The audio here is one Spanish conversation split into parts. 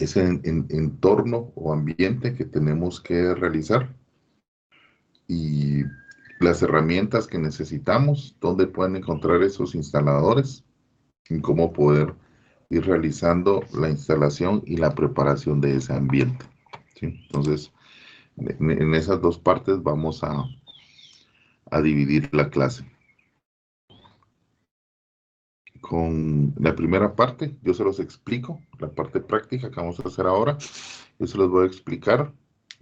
ese entorno o ambiente que tenemos que realizar y las herramientas que necesitamos, dónde pueden encontrar esos instaladores y cómo poder ir realizando la instalación y la preparación de ese ambiente, ¿sí? Entonces, en esas dos partes vamos a dividir la clase. Con la primera parte, yo se los explico, la parte práctica que vamos a hacer ahora, yo se los voy a explicar.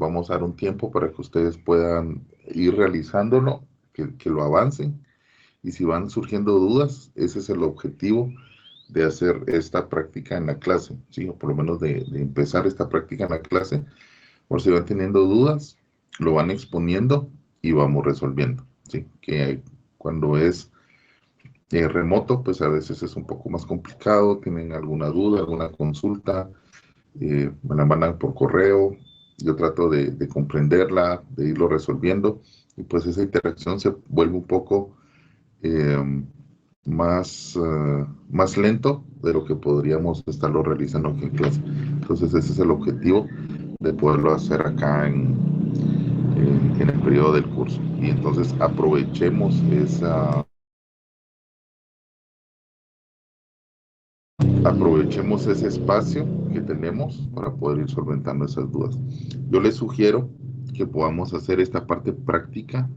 Vamos a dar un tiempo para que ustedes puedan ir realizándolo, que lo avancen. Y si van surgiendo dudas, ese es el objetivo de hacer esta práctica en la clase, ¿sí? O por lo menos de empezar esta práctica en la clase. Por si van teniendo dudas, lo van exponiendo y vamos resolviendo, ¿sí? Que cuando es remoto, pues a veces es un poco más complicado, tienen alguna duda, alguna consulta, me la mandan por correo, yo trato de comprenderla, de irlo resolviendo, y pues esa interacción se vuelve un poco más lento de lo que podríamos estarlo realizando aquí en clase. Entonces ese es el objetivo de poderlo hacer acá en el periodo del curso. Y entonces aprovechemos ese espacio que tenemos para poder ir solventando esas dudas. Yo les sugiero que podamos hacer esta parte práctica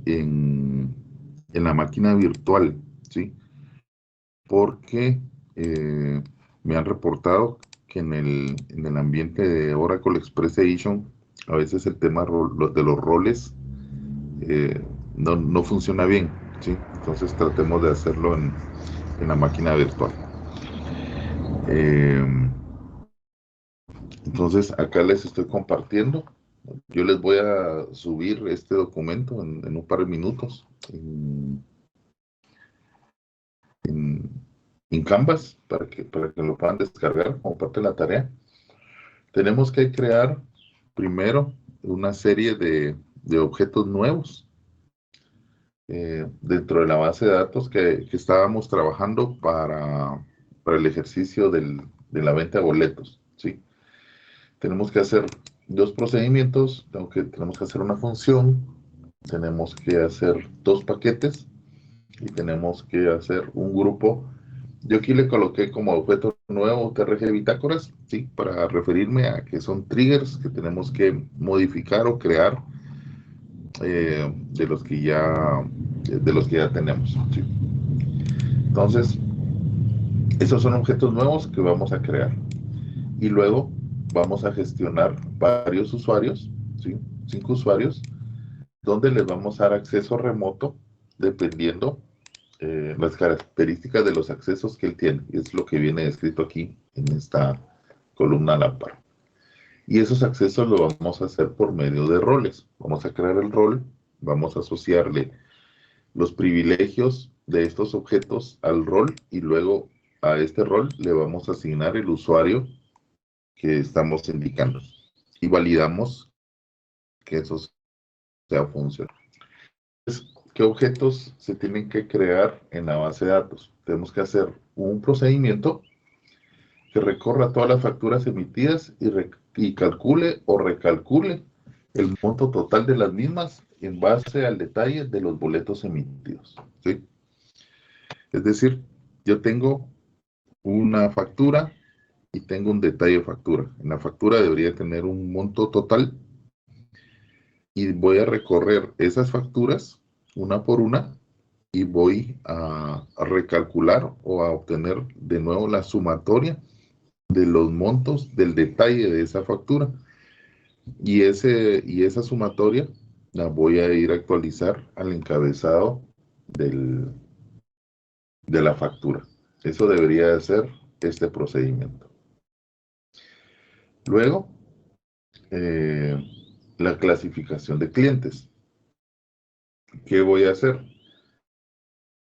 en, en la máquina virtual, ¿sí? Porque me han reportado que en el ambiente de Oracle Express Edition, a veces el tema de los roles no funciona bien, ¿sí? Entonces tratemos de hacerlo en la máquina virtual. Eh, entonces acá les estoy compartiendo. Yo les voy a subir este documento en un par de minutos en, en Canvas para que lo puedan descargar como parte de la tarea. Tenemos que crear primero una serie de objetos nuevos dentro de la base de datos que estábamos trabajando para el ejercicio de la venta de boletos, ¿sí? Tenemos que hacer dos procedimientos, tenemos que hacer una función, tenemos que hacer dos paquetes y tenemos que hacer un grupo. Yo aquí le coloqué como objeto nuevo TRG bitácoras, ¿sí? Para referirme a que son triggers que tenemos que modificar o crear de los que ya tenemos, ¿sí? Entonces, esos son objetos nuevos que vamos a crear. Y luego vamos a gestionar varios usuarios, ¿sí? 5 usuarios, donde les vamos a dar acceso remoto dependiendo las características de los accesos que él tiene. Es lo que viene escrito aquí en esta columna a la par. Y esos accesos los vamos a hacer por medio de roles. Vamos a crear el rol, vamos a asociarle los privilegios de estos objetos al rol y luego a este rol le vamos a asignar el usuario que estamos indicando. Y validamos que eso sea funcional. ¿Qué objetos se tienen que crear en la base de datos? Tenemos que hacer un procedimiento que recorra todas las facturas emitidas y calcule o recalcule el monto total de las mismas en base al detalle de los boletos emitidos, ¿sí? Es decir, yo tengo una factura y tengo un detalle de factura. En la factura debería tener un monto total y voy a recorrer esas facturas una por una y voy a recalcular o a obtener de nuevo la sumatoria de los montos del detalle de esa factura. Y esa sumatoria la voy a ir a actualizar al encabezado de la factura. Eso debería de ser este procedimiento. Luego, la clasificación de clientes. ¿Qué voy a hacer?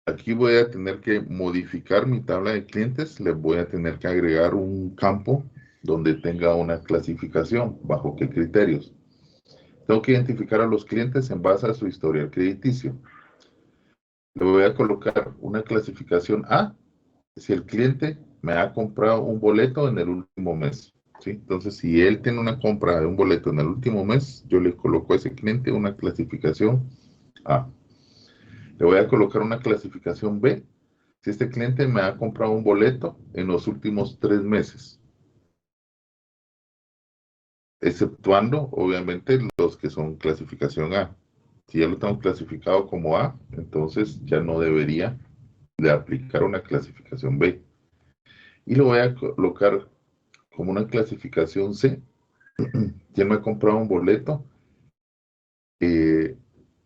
Aquí voy a tener que modificar mi tabla de clientes, les voy a tener que agregar un campo donde tenga una clasificación, bajo qué criterios. Tengo que identificar a los clientes en base a su historial crediticio. Le voy a colocar una clasificación A si el cliente me ha comprado un boleto en el último mes. ¿sí? Entonces, si él tiene una compra de un boleto en el último mes, yo le coloco a ese cliente una clasificación A. Le voy a colocar una clasificación B si este cliente me ha comprado un boleto en los últimos 3 meses, exceptuando, obviamente, los que son clasificación A. Si ya lo tengo clasificado como A, entonces ya no debería de aplicar una clasificación B. Y lo voy a colocar como una clasificación C. ¿Quién me ha comprado un boleto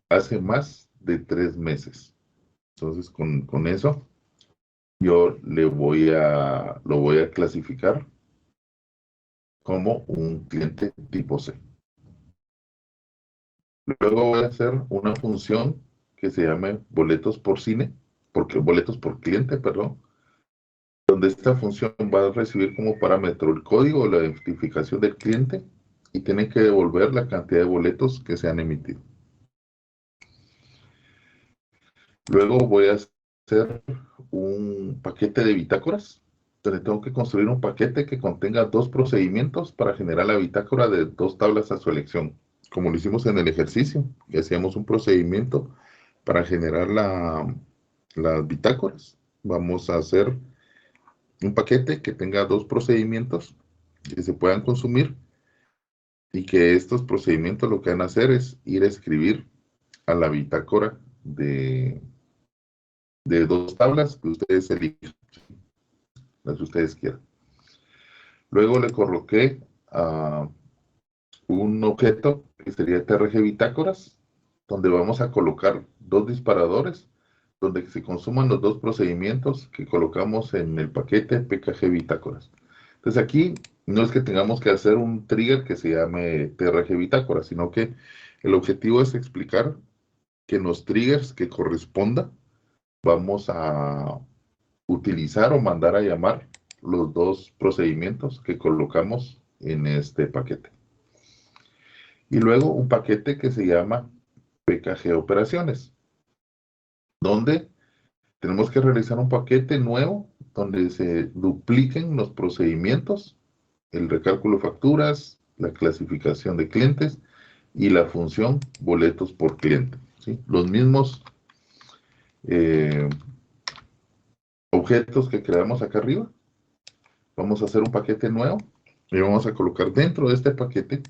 hace más de 3 meses? Entonces, con eso, yo lo voy a clasificar como un cliente tipo C. Luego voy a hacer una función que se llame boletos por cine, porque boletos por cliente, perdón, donde esta función va a recibir como parámetro el código o la identificación del cliente y tiene que devolver la cantidad de boletos que se han emitido. Luego voy a hacer un paquete de bitácoras, donde tengo que construir un paquete que contenga 2 procedimientos para generar la bitácora de 2 tablas a su elección, como lo hicimos en el ejercicio, que hacíamos un procedimiento para generar las bitácoras. Vamos a hacer un paquete que tenga 2 procedimientos que se puedan consumir y que estos procedimientos lo que van a hacer es ir a escribir a la bitácora de 2 tablas que ustedes elijan, las que ustedes quieran. Luego le coloqué a un objeto que sería TRG bitácoras, donde vamos a colocar 2 disparadores, donde se consuman los 2 procedimientos que colocamos en el paquete PKG bitácoras. Entonces aquí no es que tengamos que hacer un trigger que se llame TRG bitácora, sino que el objetivo es explicar que en los triggers que corresponda vamos a utilizar o mandar a llamar los 2 procedimientos que colocamos en este paquete. Y luego un paquete que se llama PKG operaciones, donde tenemos que realizar un paquete nuevo donde se dupliquen los procedimientos, el recálculo de facturas, la clasificación de clientes y la función boletos por cliente, ¿sí? Los mismos objetos que creamos acá arriba. Vamos a hacer un paquete nuevo y vamos a colocar dentro de este paquete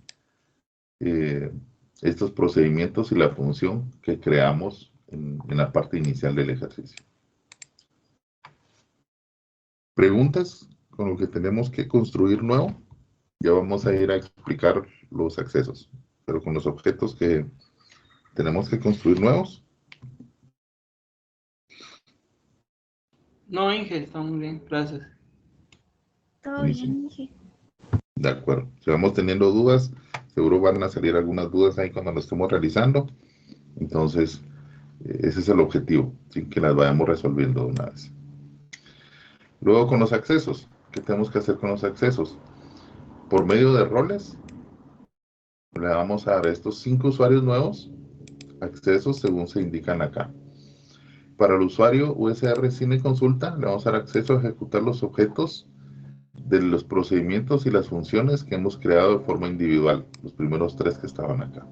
estos procedimientos y la función que creamos en la parte inicial del ejercicio. ¿Preguntas con lo que tenemos que construir nuevo? Ya vamos a ir a explicar los accesos, pero con los objetos que tenemos que construir nuevos. No, Inge, está muy bien, gracias. Todo bien, Inge. De acuerdo. Si vamos teniendo dudas, seguro van a salir algunas dudas ahí cuando lo estemos realizando. Entonces, ese es el objetivo, ¿sí? Que las vayamos resolviendo de una vez. Luego con los accesos. ¿Qué tenemos que hacer con los accesos? Por medio de roles, le vamos a dar a estos 5 usuarios nuevos accesos según se indican acá. Para el usuario USR Cine Consulta, le vamos a dar acceso a ejecutar los objetos de los procedimientos y las funciones que hemos creado de forma individual, los primeros 3 que estaban acá.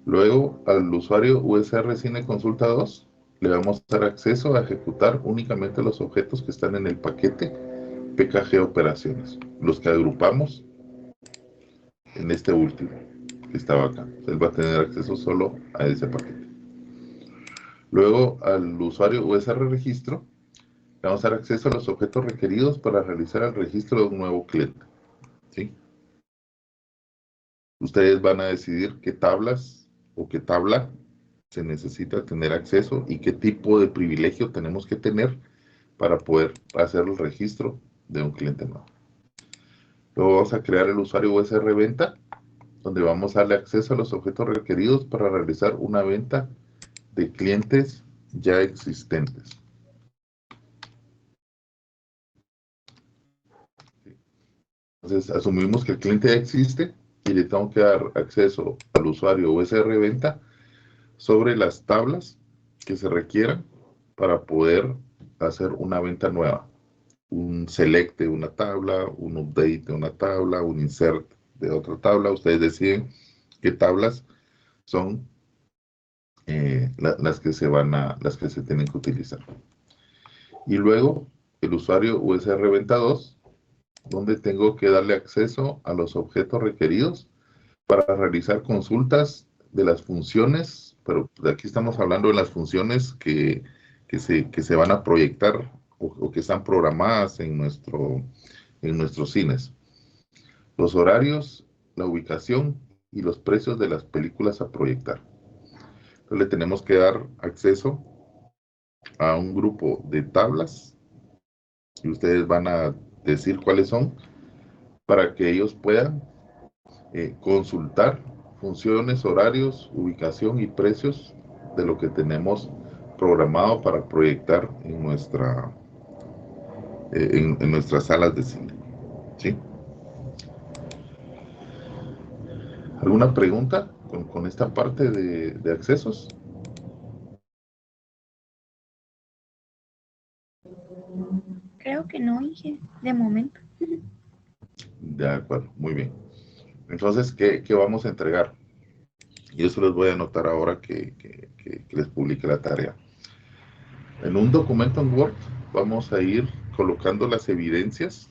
Luego, al usuario USR Cine Consulta 2, le vamos a dar acceso a ejecutar únicamente los objetos que están en el paquete PKG Operaciones, los que agrupamos en este último que estaba acá. Él va a tener acceso solo a ese paquete. Luego, al usuario USR Registro, le vamos a dar acceso a los objetos requeridos para realizar el registro de un nuevo cliente, ¿sí? Ustedes van a decidir qué tablas o qué tabla se necesita tener acceso y qué tipo de privilegio tenemos que tener para poder hacer el registro de un cliente nuevo. Luego vamos a crear el usuario USR Venta, donde vamos a darle acceso a los objetos requeridos para realizar una venta de clientes ya existentes. Entonces, asumimos que el cliente ya existe y le tengo que dar acceso al usuario USR Venta sobre las tablas que se requieran para poder hacer una venta nueva. un select de una tabla, un update de una tabla, un insert de otra tabla. Ustedes deciden qué tablas son las que las que se tienen que utilizar. Y luego el usuario USR Venta 2, donde tengo que darle acceso a los objetos requeridos para realizar consultas de las funciones, pero de aquí estamos hablando de las funciones que se van a proyectar o que están programadas en nuestros cines. Los horarios, la ubicación y los precios de las películas a proyectar. Entonces le tenemos que dar acceso a un grupo de tablas y ustedes van a decir cuáles son para que ellos puedan consultar funciones, horarios, ubicación y precios de lo que tenemos programado para proyectar en nuestras salas de cine. ¿Sí? ¿Alguna pregunta con esta parte de accesos? Creo que no, Inge, de momento. De acuerdo, muy bien. Entonces, ¿qué vamos a entregar? Y eso les voy a anotar ahora que les publique la tarea. En un documento en Word vamos a ir colocando las evidencias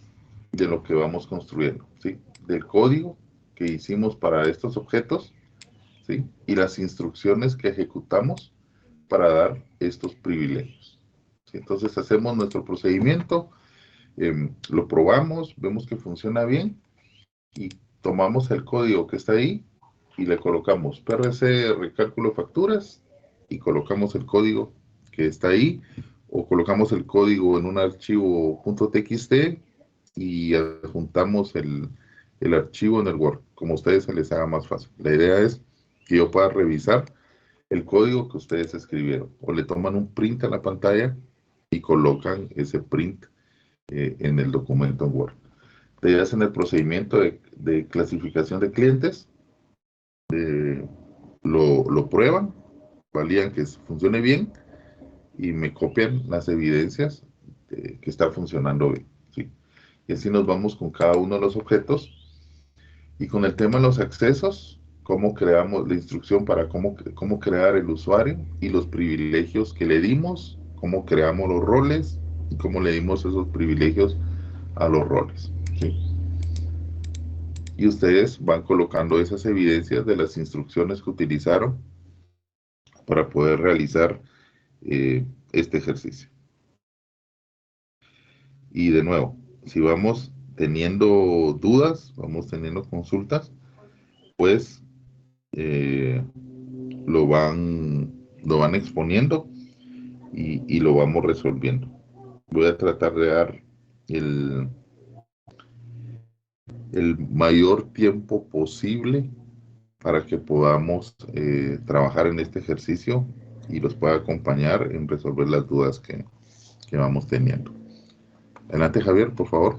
de lo que vamos construyendo, ¿sí? Del código que hicimos para estos objetos, ¿sí? Y las instrucciones que ejecutamos para dar estos privilegios, ¿sí? Entonces hacemos nuestro procedimiento, lo probamos, vemos que funciona bien y tomamos el código que está ahí y le colocamos PRC, recálculo de facturas, y colocamos el código que está ahí, o colocamos el código en un archivo .txt y adjuntamos el archivo en el Word, como a ustedes se les haga más fácil. La idea es que yo pueda revisar el código que ustedes escribieron, o le toman un print a la pantalla y colocan ese print en el documento en Word. Te hacen el procedimiento de clasificación de clientes, lo prueban, valían que funcione bien y me copian las evidencias de que está funcionando bien, ¿sí? Y así nos vamos con cada uno de los objetos. Y con el tema de los accesos, cómo creamos la instrucción para cómo crear el usuario y los privilegios que le dimos, cómo creamos los roles y cómo le dimos esos privilegios a los roles, ¿sí? Y ustedes van colocando esas evidencias de las instrucciones que utilizaron para poder realizar este ejercicio. Y de nuevo, si vamos teniendo dudas, vamos teniendo consultas, pues eh, lo van exponiendo y lo vamos resolviendo. Voy a tratar de dar el, el mayor tiempo posible para que podamos trabajar en este ejercicio y los pueda acompañar en resolver las dudas que vamos teniendo. Adelante, Javier, por favor.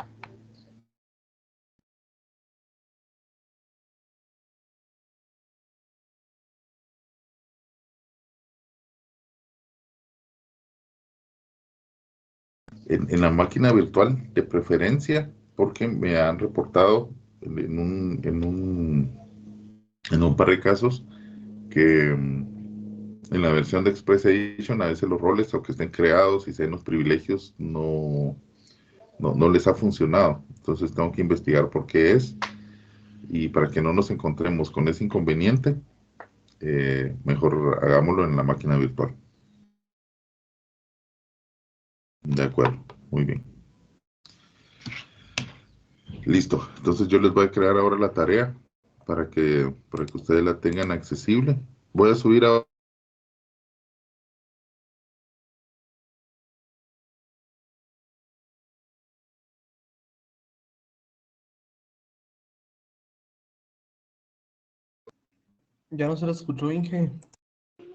En la máquina virtual, de preferencia, porque me han reportado en un par de casos que en la versión de Express Edition a veces los roles, aunque estén creados y sean los privilegios, no les ha funcionado. Entonces tengo que investigar por qué es, y para que no nos encontremos con ese inconveniente, mejor hagámoslo en la máquina virtual. De acuerdo, muy bien. Listo, entonces yo les voy a crear ahora la tarea para que ustedes la tengan accesible. Voy a subir a... Ya no se lo escuchó, Inge.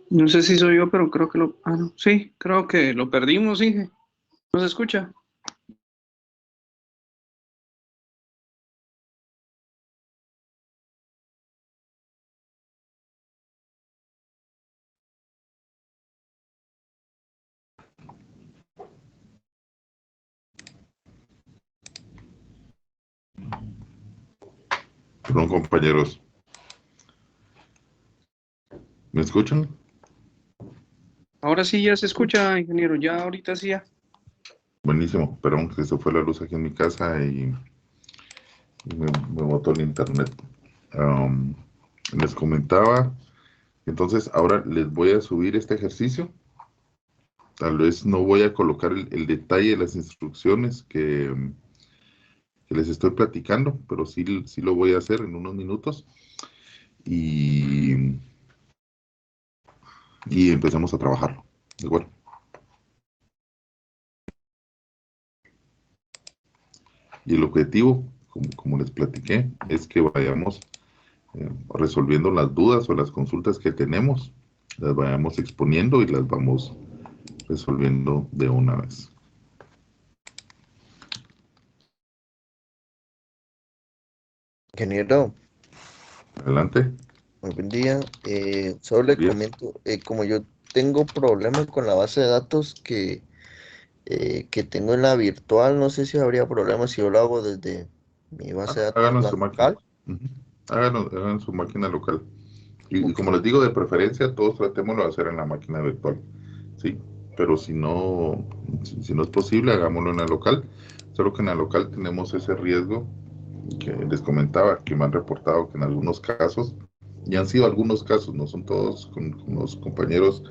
No sé si soy yo, pero creo que lo... Ah, no. Sí, creo que lo perdimos, Inge. ¿No se escucha? Perdón, compañeros. ¿Me escuchan? Ahora sí ya se escucha, ingeniero. Ya ahorita sí ya. Buenísimo. Perdón, que se fue la luz aquí en mi casa y me botó el internet. Am, Les comentaba, entonces ahora les voy a subir este ejercicio. Tal vez no voy a colocar el detalle de las instrucciones que les estoy platicando, pero sí lo voy a hacer en unos minutos y, y empezamos a trabajarlo. ¿De acuerdo? Y el objetivo, como les platiqué, es que vayamos resolviendo las dudas o las consultas que tenemos, las vayamos exponiendo y las vamos resolviendo de una vez. Ingeniero, Adelante. muy buen día. Solo le Díaz. comento, como yo tengo problemas con la base de datos que tengo en la virtual, no sé si habría problemas si yo lo hago desde mi base de datos, Háganlo en la su máquina. local. Ujú. Háganlo en su máquina local. Y Ok, como les digo, de preferencia, todos tratémoslo de hacer en la máquina virtual. Sí, pero si no es posible, hagámoslo en la local. Solo que en la local tenemos ese riesgo que les comentaba, que me han reportado que en algunos casos, y han sido algunos casos, no son todos, con los compañeros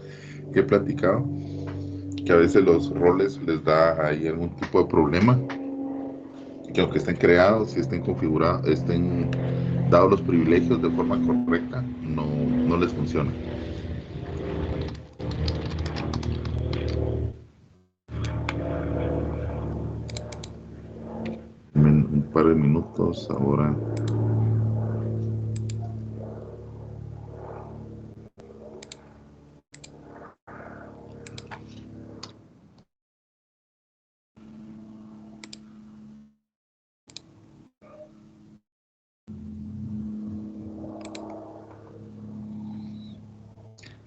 que he platicado, que a veces los roles les da ahí algún tipo de problema, que aunque estén creados y estén configurados, estén dados los privilegios de forma correcta, no les funciona. En un par de minutos ahora.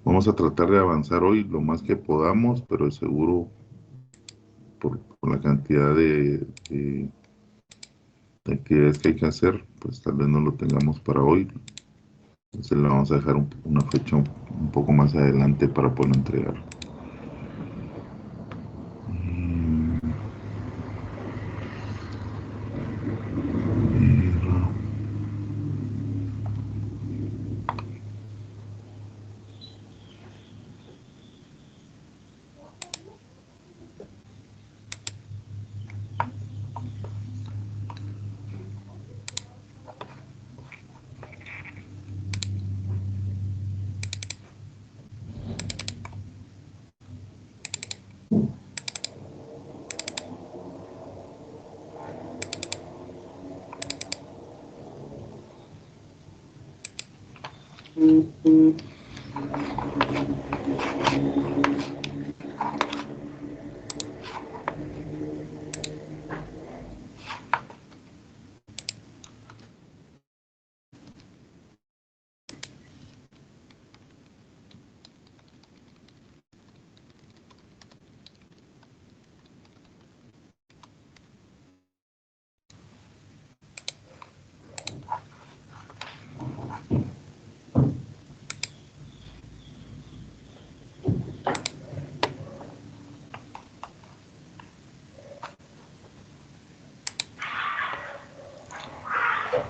Vamos a tratar de avanzar hoy lo más que podamos, pero seguro por la cantidad de actividades que hay que hacer, pues tal vez no lo tengamos para hoy. Entonces le vamos a dejar una fecha un poco más adelante para poderlo entregar.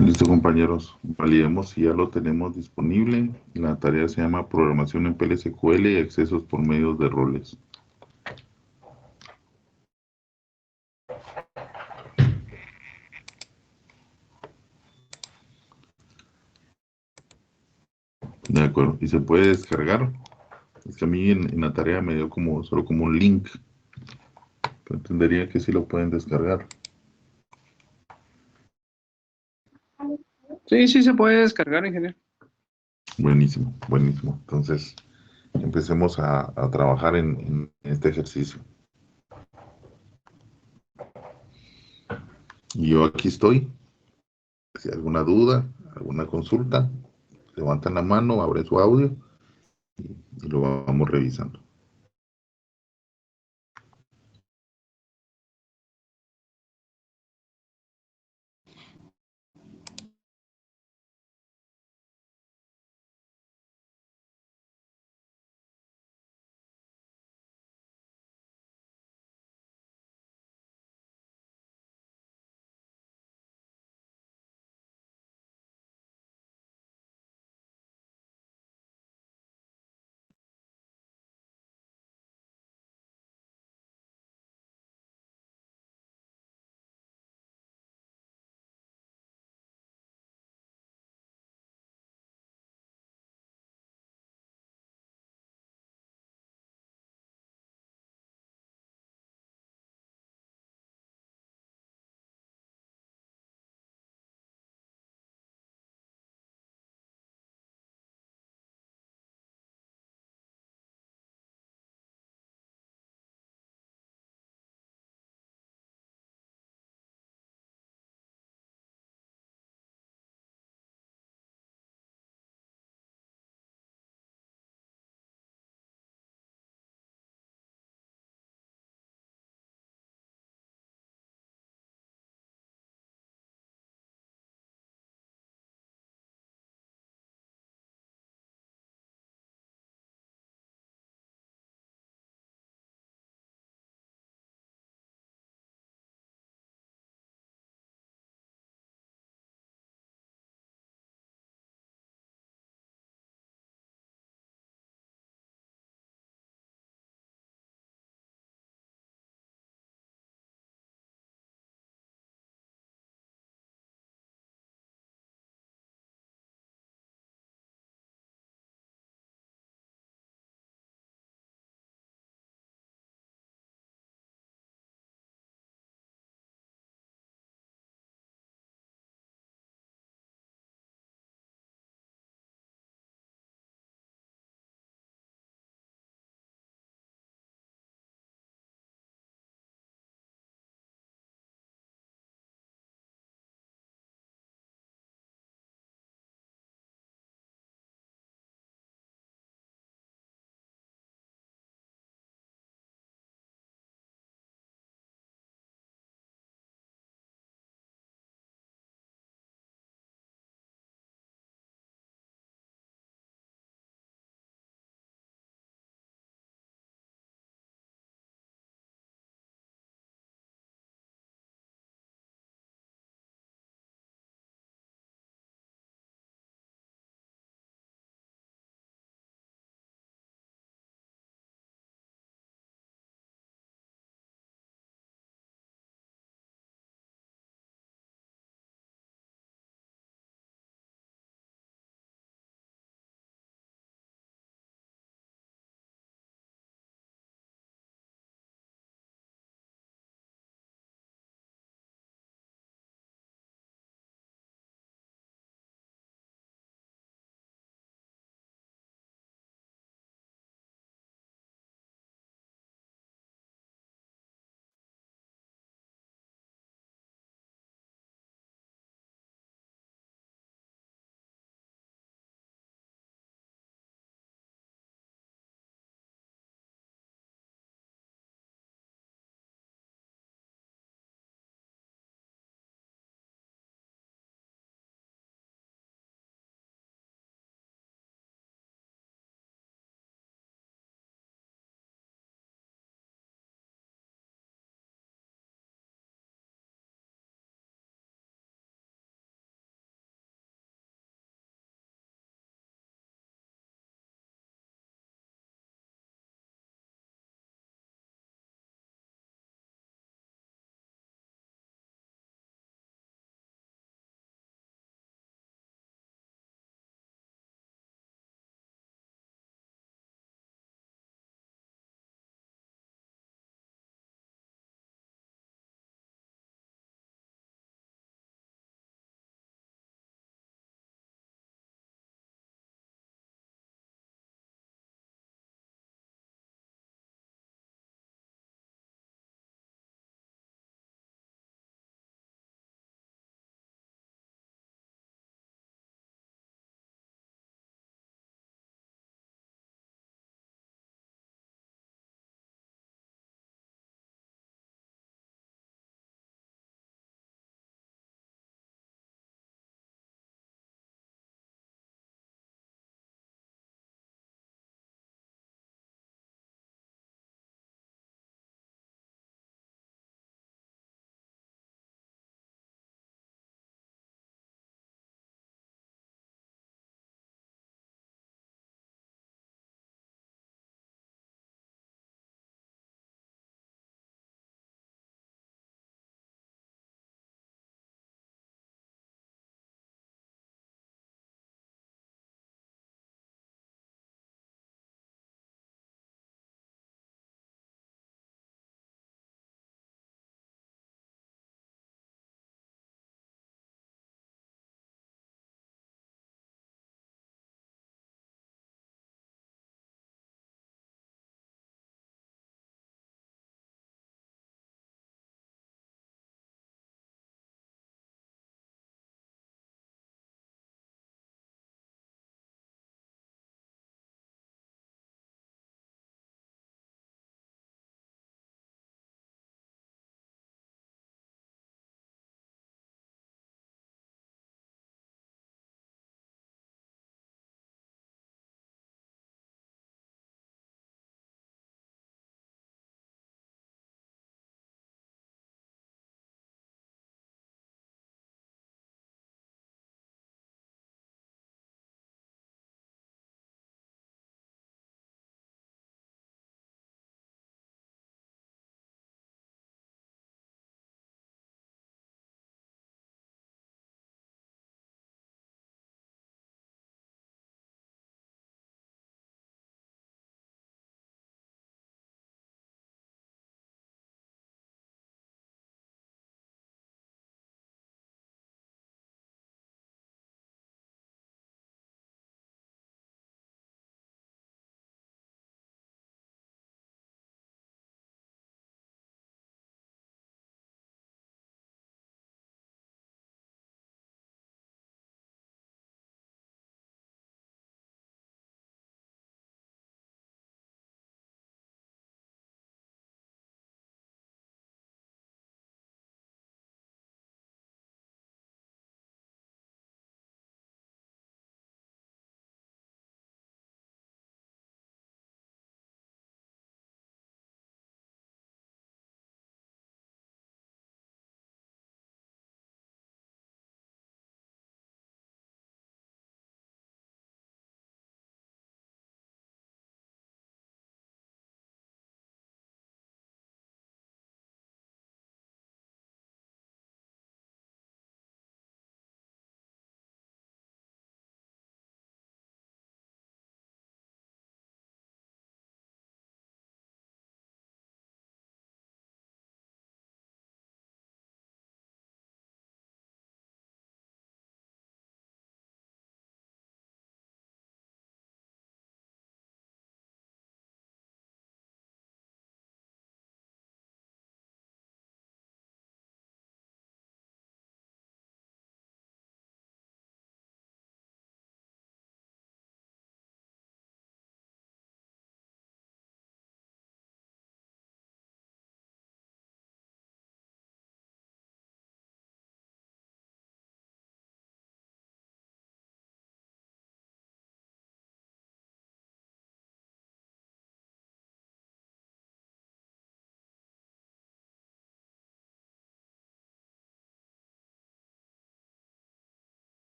Listo, compañeros. Validemos si ya lo tenemos disponible. La tarea se llama Programación en PLSQL y accesos por medios de roles. De acuerdo. ¿Y se puede descargar? Es que a mí en la tarea me dio solo como un link. Pero entendería que sí lo pueden descargar. Sí, sí se puede descargar, ingeniero. Buenísimo, buenísimo. Entonces, empecemos a trabajar en este ejercicio. Y yo aquí estoy. Si hay alguna duda, alguna consulta, levantan la mano, abren su audio y lo vamos revisando.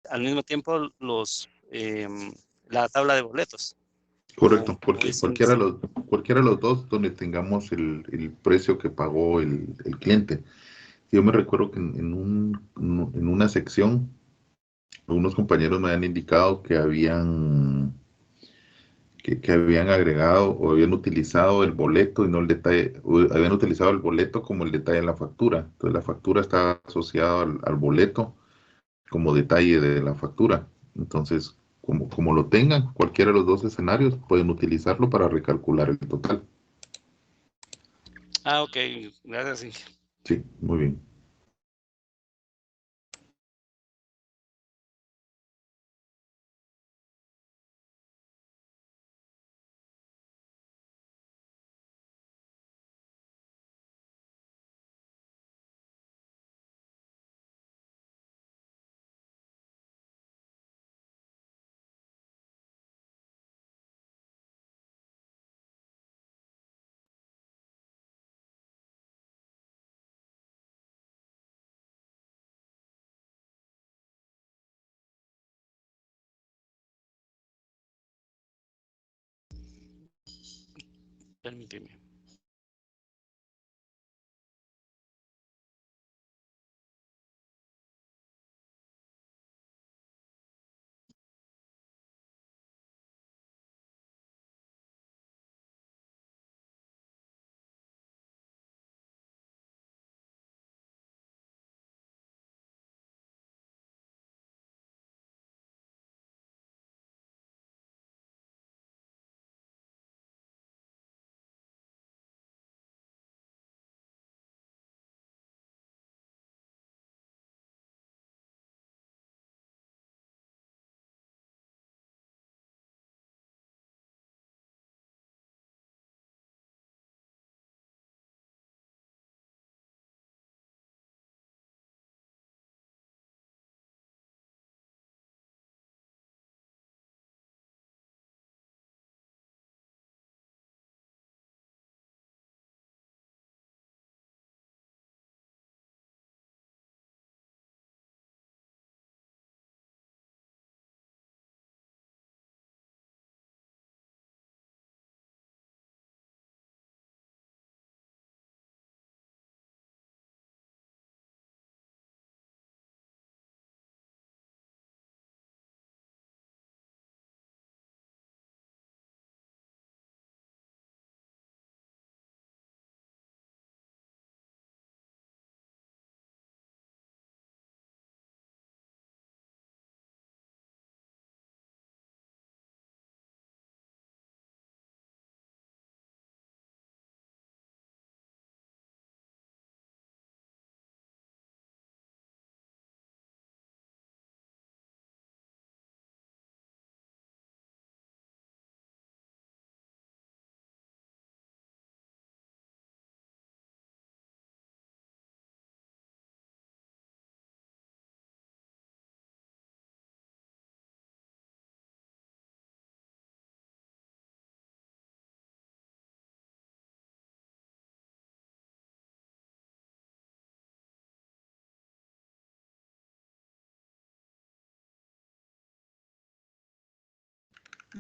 al mismo tiempo la tabla de boletos. Correcto, Como porque dicen, cualquiera de los dos donde tengamos el precio que pagó el cliente. Yo me recuerdo que en una sección, algunos compañeros me han indicado que habían agregado o habían utilizado el boleto y no el detalle, o habían utilizado el boleto como el detalle en la factura. Entonces la factura está asociada al boleto como detalle de la factura. Entonces, como lo tengan, cualquiera de los dos escenarios, pueden utilizarlo para recalcular el total. ok, gracias, Inge. Sí, muy bien. Permíteme.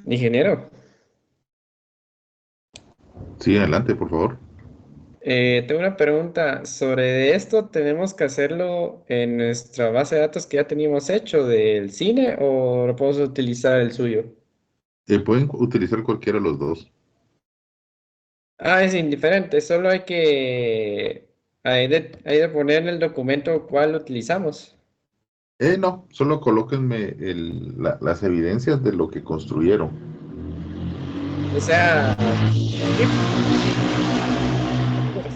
Ingeniero, Sí, adelante, por favor. tengo una pregunta. Sobre esto, ¿tenemos que hacerlo en nuestra base de datos que ya teníamos hecho del cine o lo podemos utilizar el suyo? Pueden utilizar cualquiera de los dos. Ah, es indiferente, solo hay de poner en el documento cuál utilizamos. No, solo colóquenme las evidencias de lo que construyeron. O sea, scripts.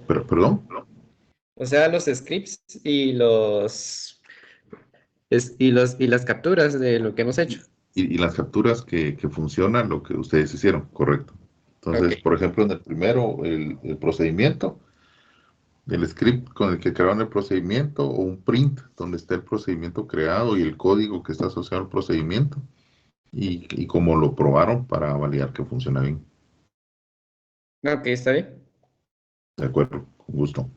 Pero, perdón. O sea, los scripts y las capturas de lo que hemos hecho. Y las capturas que funcionan lo que ustedes hicieron, correcto. Ok. Entonces, por ejemplo, en el primero, el procedimiento, el script con el que crearon el procedimiento o un print donde está el procedimiento creado y el código que está asociado al procedimiento y cómo lo probaron para validar que funciona bien. Ok, está bien. De acuerdo, con gusto.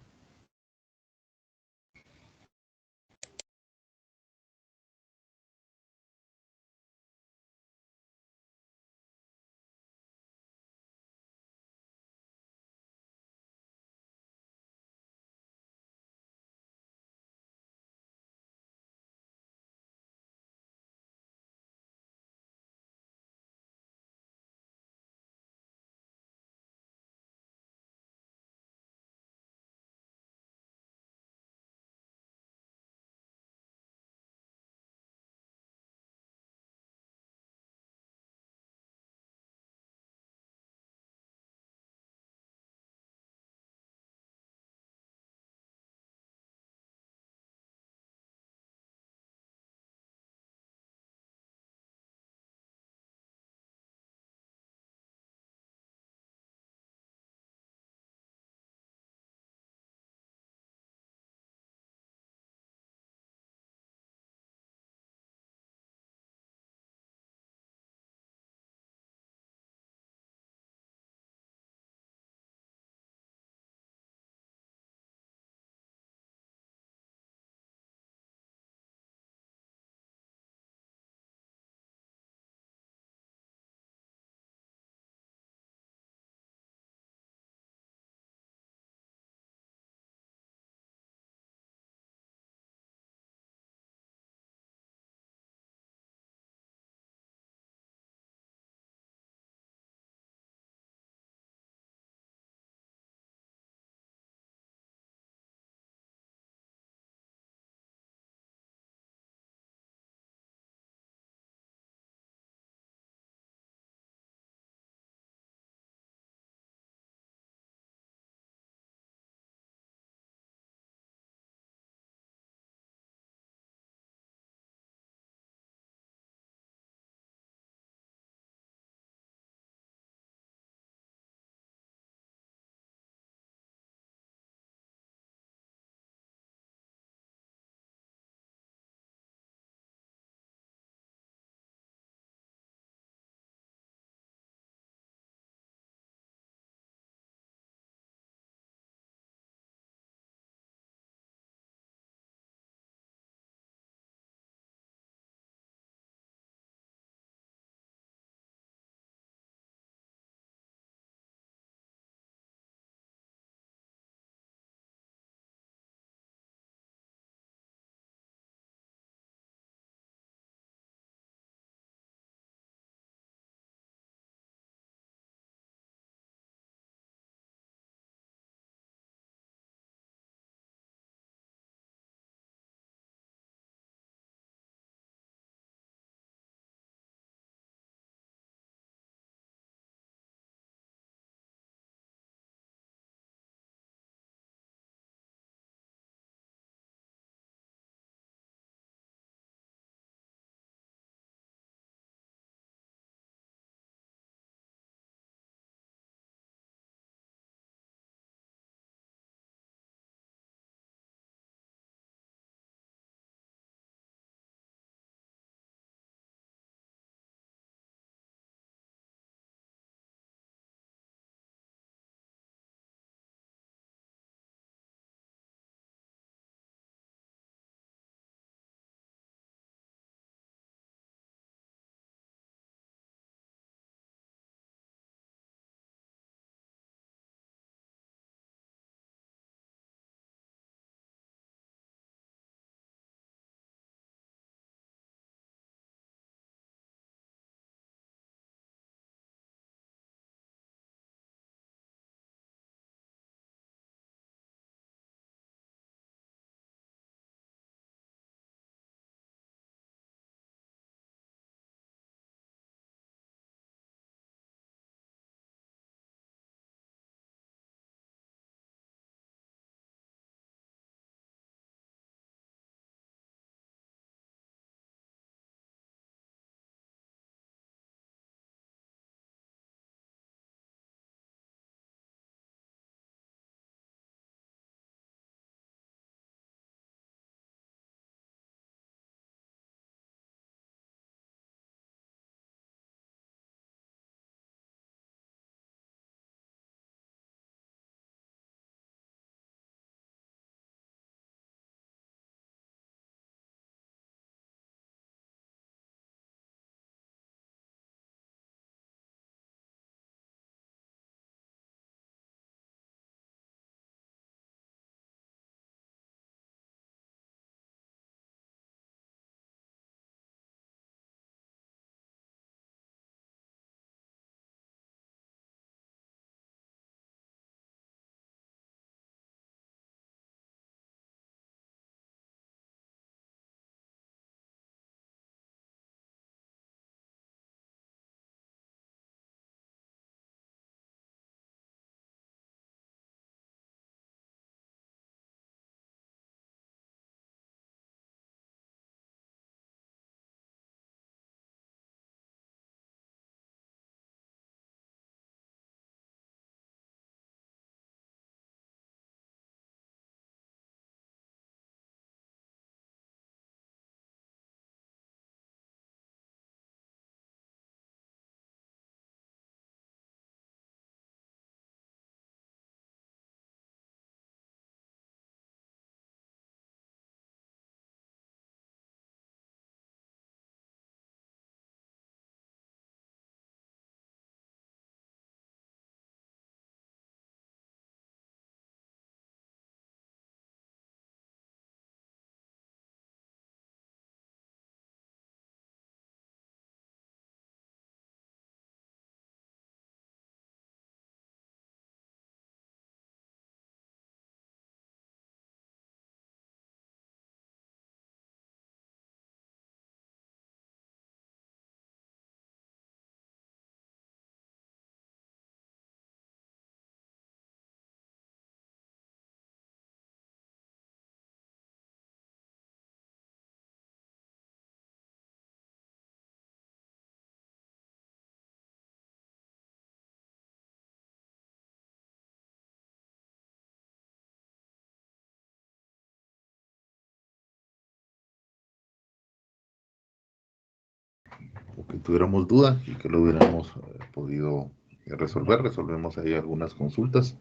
que tuviéramos duda y que lo hubiéramos podido resolver. Resolvemos ahí algunas consultas.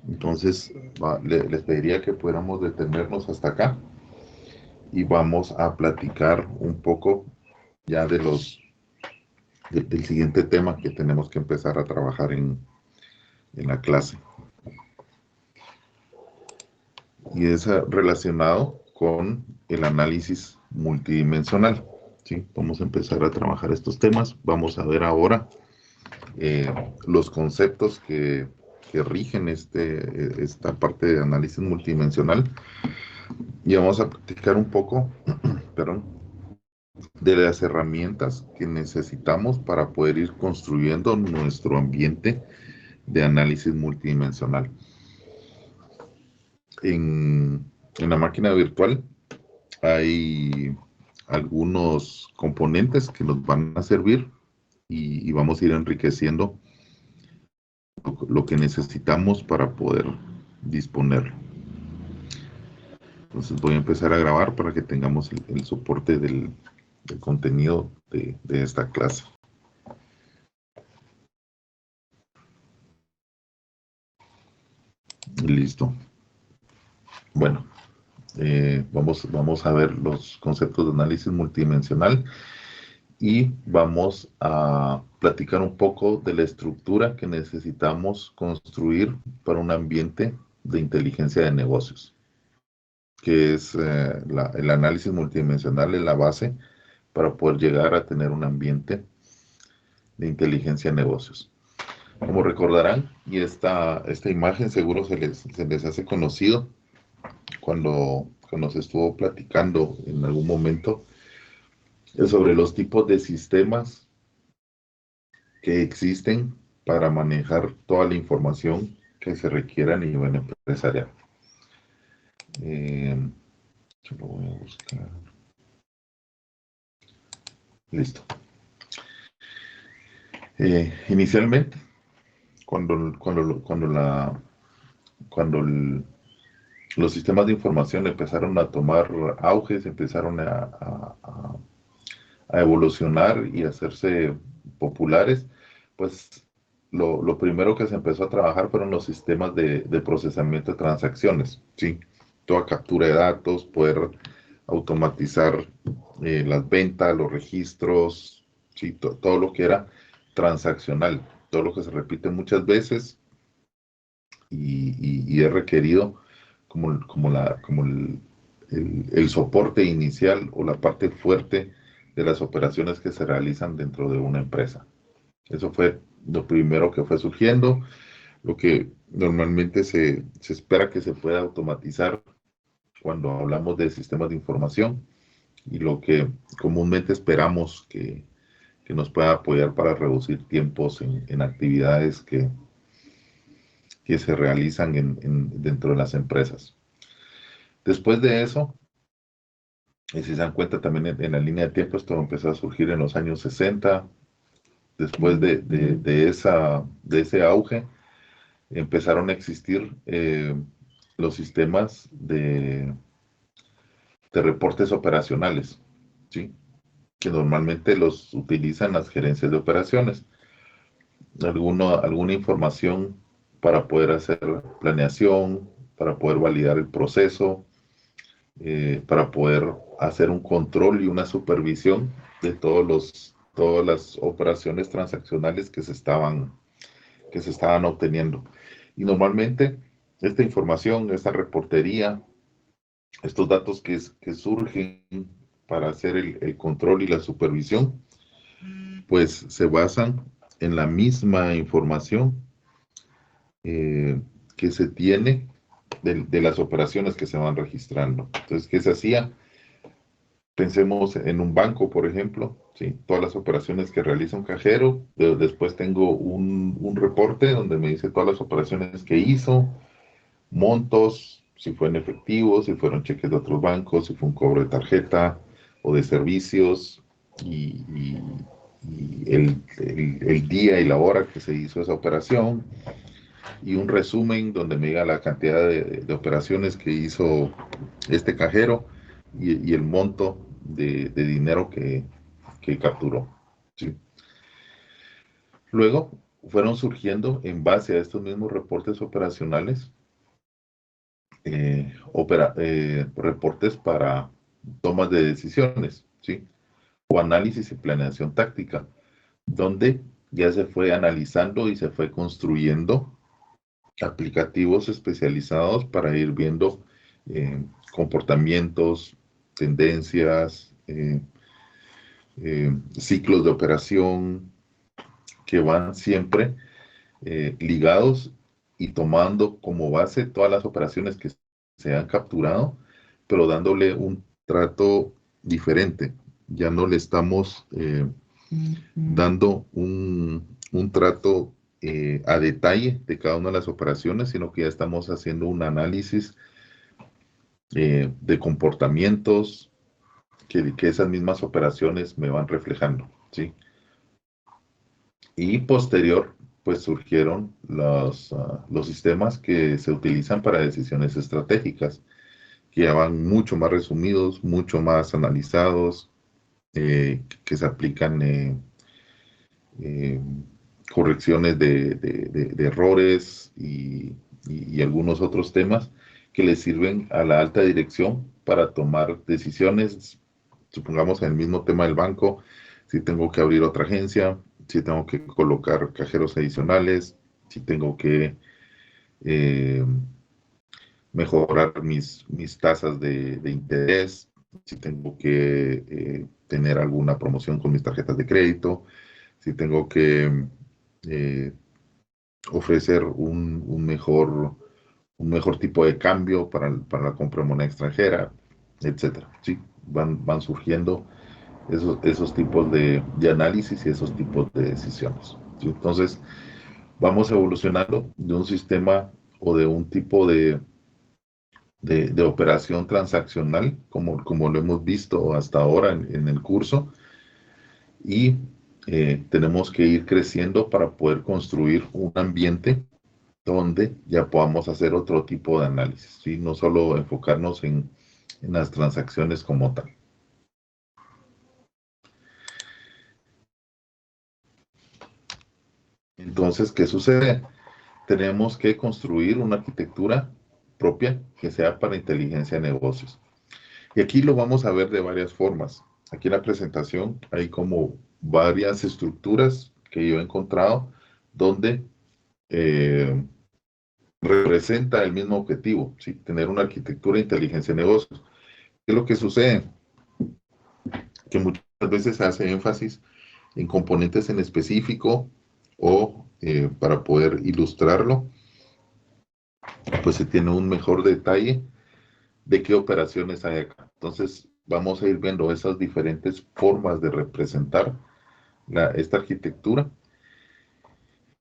Entonces, les pediría que pudiéramos detenernos hasta acá y vamos a platicar un poco ya del siguiente tema que tenemos que empezar a trabajar en la clase. Y es relacionado con el análisis multidimensional. ¿Sí? Vamos a empezar a trabajar estos temas. Vamos a ver ahora los conceptos que rigen esta parte de análisis multidimensional. Y vamos a practicar un poco, perdón, de las herramientas que necesitamos para poder ir construyendo nuestro ambiente de análisis multidimensional. En la máquina virtual hay algunos componentes que nos van a servir y vamos a ir enriqueciendo lo que necesitamos para poder disponerlo. Entonces voy a empezar a grabar para que tengamos el soporte del contenido de esta clase. Listo. Bueno, vamos a ver los conceptos de análisis multidimensional y vamos a platicar un poco de la estructura que necesitamos construir para un ambiente de inteligencia de negocios, que es el análisis multidimensional, es la base para poder llegar a tener un ambiente de inteligencia de negocios. Como recordarán, y esta imagen seguro se les hace conocido cuando se estuvo platicando en algún momento sobre los tipos de sistemas que existen para manejar toda la información que se requiera a nivel empresarial. Yo lo voy a buscar. Listo. Inicialmente, cuando los sistemas de información empezaron a tomar auge, se empezaron a evolucionar y a hacerse populares, pues lo primero que se empezó a trabajar fueron los sistemas de procesamiento de transacciones, ¿sí? Toda captura de datos, poder automatizar las ventas, los registros, ¿sí? Todo lo que era transaccional, todo lo que se repite muchas veces y es requerido como el soporte inicial o la parte fuerte de las operaciones que se realizan dentro de una empresa. Eso fue lo primero que fue surgiendo, lo que normalmente se espera que se pueda automatizar cuando hablamos de sistemas de información y lo que comúnmente esperamos que nos pueda apoyar para reducir tiempos en actividades que se realizan dentro de las empresas. Después de eso, y si se dan cuenta también en la línea de tiempo, esto empezó a surgir en los años 60. Después de ese auge, empezaron a existir los sistemas de reportes operacionales, ¿sí? Que normalmente los utilizan las gerencias de operaciones. Alguna información para poder hacer planeación, para poder validar el proceso, para poder hacer un control y una supervisión de todas las operaciones transaccionales que se estaban obteniendo. Y normalmente esta información, esta reportería, estos datos que surgen para hacer el control y la supervisión, pues se basan en la misma información que se tiene de las operaciones que se van registrando. Entonces, ¿qué se hacía? Pensemos en un banco, por ejemplo, ¿sí? Todas las operaciones que realiza un cajero, después tengo un reporte donde me dice todas las operaciones que hizo, montos, si fue en efectivo, si fueron cheques de otros bancos, si fue un cobro de tarjeta o de servicios, y el día y la hora que se hizo esa operación, y un resumen donde me diga la cantidad de operaciones que hizo este cajero y el monto de dinero que capturó. ¿sí? Luego fueron surgiendo en base a estos mismos reportes operacionales, reportes para tomas de decisiones, ¿sí? O análisis y planeación táctica, donde ya se fue analizando y se fue construyendo aplicativos especializados para ir viendo comportamientos, tendencias, ciclos de operación que van siempre ligados y tomando como base todas las operaciones que se han capturado, pero dándole un trato diferente. Ya no le estamos dando un trato a detalle de cada una de las operaciones, sino que ya estamos haciendo un análisis de comportamientos que esas mismas operaciones me van reflejando, ¿sí? Y posterior, pues surgieron los sistemas que se utilizan para decisiones estratégicas, que ya van mucho más resumidos, mucho más analizados, que se aplican correcciones de errores y algunos otros temas que le sirven a la alta dirección para tomar decisiones. Supongamos en el mismo tema del banco, si tengo que abrir otra agencia, si tengo que colocar cajeros adicionales, si tengo que mejorar mis tasas de interés, si tengo que tener alguna promoción con mis tarjetas de crédito, si tengo que ofrecer un mejor tipo de cambio para la compra de moneda extranjera, etcétera. ¿Sí? Van surgiendo esos tipos de análisis y esos tipos de decisiones. ¿Sí? Entonces, vamos evolucionando de un sistema o de un tipo de operación transaccional, como lo hemos visto hasta ahora en el curso, y tenemos que ir creciendo para poder construir un ambiente donde ya podamos hacer otro tipo de análisis, ¿sí? No solo enfocarnos en las transacciones como tal. Entonces, ¿qué sucede? Tenemos que construir una arquitectura propia que sea para inteligencia de negocios. Y aquí lo vamos a ver de varias formas. Aquí en la presentación hay como varias estructuras que yo he encontrado donde representa el mismo objetivo, ¿sí? Tener una arquitectura de inteligencia de negocios. ¿Qué es lo que sucede? Que muchas veces se hace énfasis en componentes en específico o para poder ilustrarlo, pues se tiene un mejor detalle de qué operaciones hay acá. Entonces vamos a ir viendo esas diferentes formas de representar esta arquitectura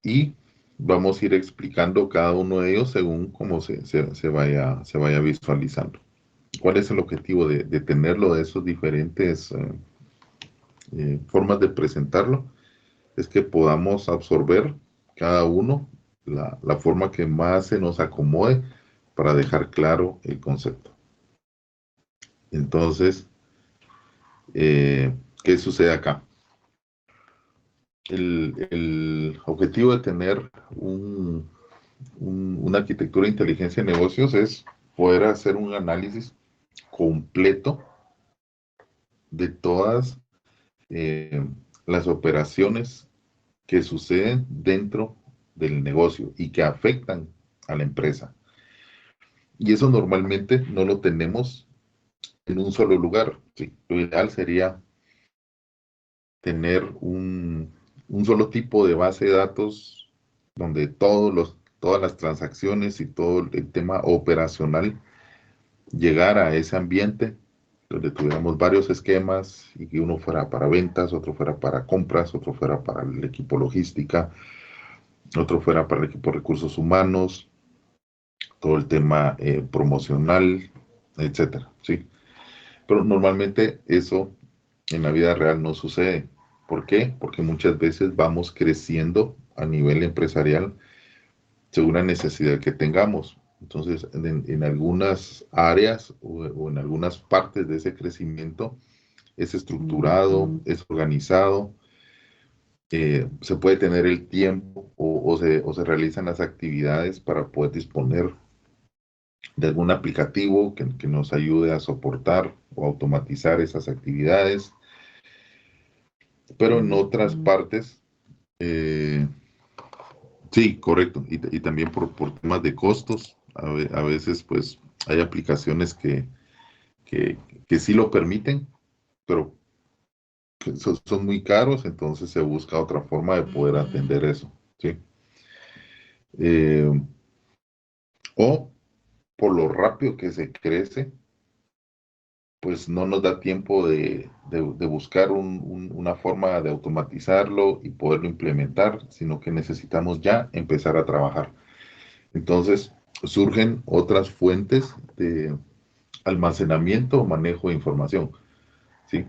y vamos a ir explicando cada uno de ellos según cómo se vaya visualizando. ¿Cuál es el objetivo de tenerlo de esos diferentes formas de presentarlo? Es que podamos absorber cada uno la forma que más se nos acomode para dejar claro el concepto. Entonces, ¿qué sucede acá? El objetivo de tener una arquitectura de inteligencia de negocios es poder hacer un análisis completo de todas las operaciones que suceden dentro del negocio y que afectan a la empresa. Y eso normalmente no lo tenemos en un solo lugar. ¿Sí? Lo ideal sería tener un solo tipo de base de datos donde todas las transacciones y todo el tema operacional llegara a ese ambiente donde tuviéramos varios esquemas y que uno fuera para ventas, otro fuera para compras, otro fuera para el equipo logística, otro fuera para el equipo de recursos humanos, todo el tema promocional, etcétera, ¿sí? Pero normalmente eso en la vida real no sucede. ¿Por qué? Porque muchas veces vamos creciendo a nivel empresarial según la necesidad que tengamos. Entonces, en algunas áreas o en algunas partes de ese crecimiento es estructurado, es organizado, se puede tener el tiempo o se realizan las actividades para poder disponer de algún aplicativo que nos ayude a soportar o automatizar esas actividades. Pero en otras partes, sí, correcto, y también por temas de costos, a veces pues hay aplicaciones que sí lo permiten, pero que son muy caros, entonces se busca otra forma de poder atender eso, ¿sí? O por lo rápido que se crece, pues no nos da tiempo de buscar una forma de automatizarlo y poderlo implementar, sino que necesitamos ya empezar a trabajar. Entonces surgen otras fuentes de almacenamiento o manejo de información, ¿sí?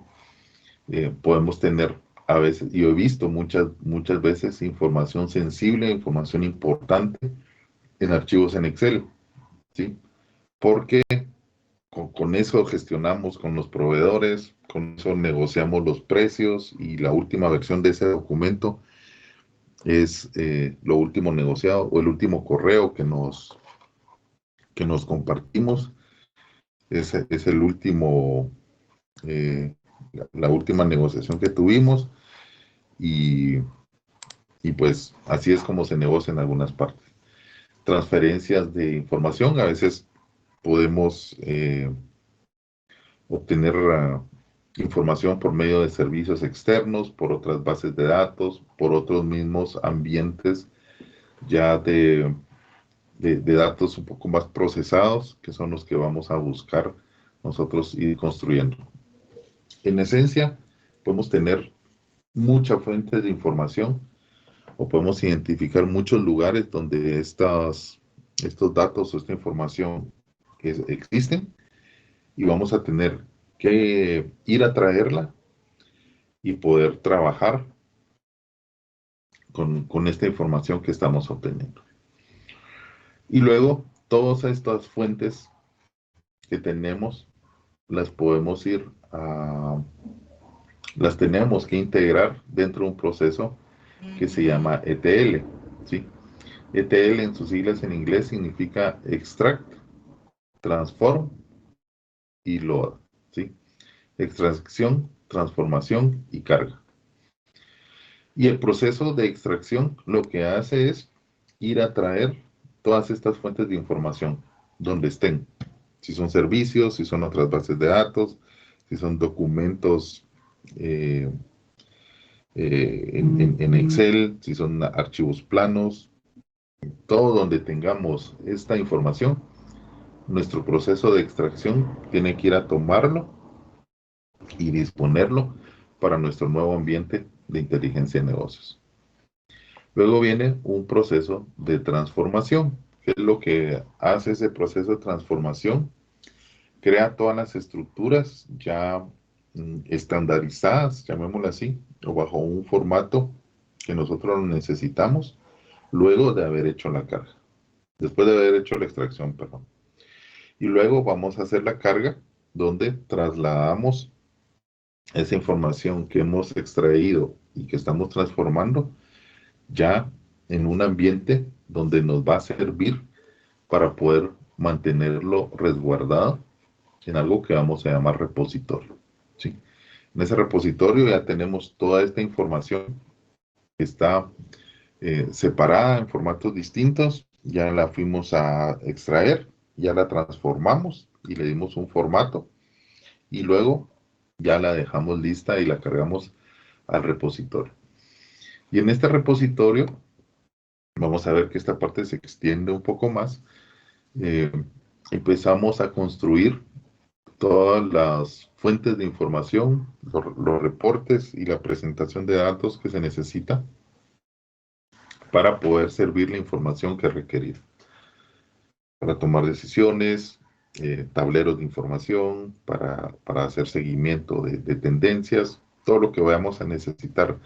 Podemos tener a veces, y he visto muchas veces información sensible, información importante en archivos en Excel, ¿sí? Porque con eso gestionamos con los proveedores, con eso negociamos los precios y la última versión de ese documento es lo último negociado o el último correo que nos compartimos, es el último, la última negociación que tuvimos y, y pues así es como se negocia en algunas partes. Transferencias de información, a veces podemos obtener información por medio de servicios externos, por otras bases de datos, por otros mismos ambientes ya de datos un poco más procesados, que son los que vamos a buscar nosotros ir construyendo. En esencia, podemos tener muchas fuentes de información o podemos identificar muchos lugares donde estos datos o esta información existen y vamos a tener que ir a traerla y poder trabajar con esta información que estamos obteniendo. Y luego, todas estas fuentes que tenemos, las podemos las tenemos que integrar dentro de un proceso que se llama ETL, ¿sí? ETL en sus siglas en inglés significa Extract, Transform y Load, ¿sí? Extracción, transformación y carga. Y el proceso de extracción lo que hace es ir a traer todas estas fuentes de información donde estén. Si son servicios, si son otras bases de datos, si son documentos en Excel, si son archivos planos, todo donde tengamos esta información, nuestro proceso de extracción tiene que ir a tomarlo y disponerlo para nuestro nuevo ambiente de inteligencia de negocios. Luego viene un proceso de transformación. ¿Qué es lo que hace ese proceso de transformación? Crea todas las estructuras ya estandarizadas, llamémoslo así, o bajo un formato que nosotros necesitamos luego de haber hecho la carga. Después de haber hecho la extracción, perdón. Y luego vamos a hacer la carga donde trasladamos esa información que hemos extraído y que estamos transformando ya en un ambiente donde nos va a servir para poder mantenerlo resguardado en algo que vamos a llamar repositorio, ¿sí? En ese repositorio ya tenemos toda esta información que está separada en formatos distintos, ya la fuimos a extraer, ya la transformamos y le dimos un formato y luego ya la dejamos lista y la cargamos al repositorio. Y en este repositorio vamos a ver que esta parte se extiende un poco más. Empezamos a construir todas las fuentes de información, los reportes y la presentación de datos que se necesita para poder servir la información que es requerida. Para tomar decisiones, tableros de información, para hacer seguimiento de tendencias, todo lo que vayamos a necesitar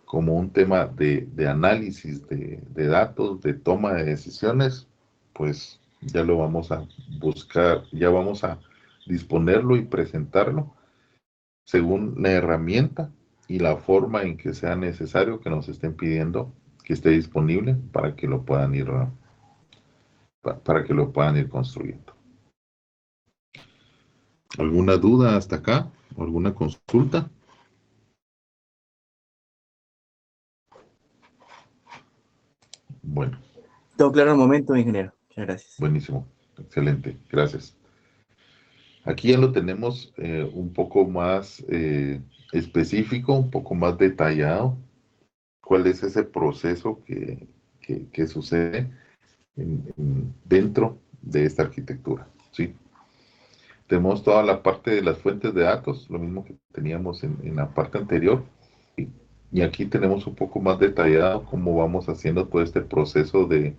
como un tema de análisis de datos, de toma de decisiones, pues ya lo vamos a buscar, ya vamos a disponerlo y presentarlo según la herramienta y la forma en que sea necesario que nos estén pidiendo que esté disponible para que lo puedan ir, para que lo puedan ir construyendo. ¿Alguna duda hasta acá? ¿Alguna consulta? Bueno, Todo claro al momento, ingeniero. Muchas gracias. buenísimo, excelente, gracias. Aquí ya lo tenemos un poco más específico, un poco más detallado, cuál es ese proceso que sucede dentro de esta arquitectura, ¿sí? Tenemos toda la parte de las fuentes de datos, lo mismo que teníamos en la parte anterior, y aquí tenemos un poco más detallado cómo vamos haciendo todo este proceso de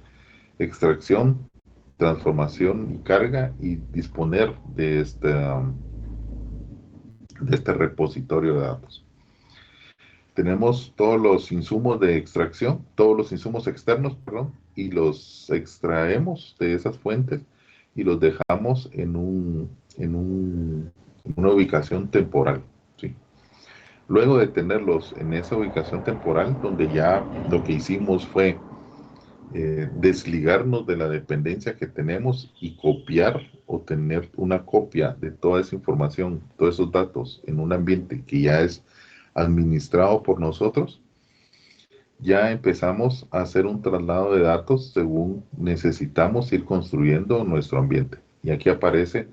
extracción, transformación y carga y disponer de este repositorio de datos. Tenemos todos los insumos de extracción, todos los insumos externos, perdón, y los extraemos de esas fuentes y los dejamos en una ubicación temporal, ¿sí? Luego de tenerlos en esa ubicación temporal, donde ya lo que hicimos fue desligarnos de la dependencia que tenemos y copiar o tener una copia de toda esa información, todos esos datos en un ambiente que ya es administrado por nosotros, ya empezamos a hacer un traslado de datos según necesitamos ir construyendo nuestro ambiente. Y aquí aparece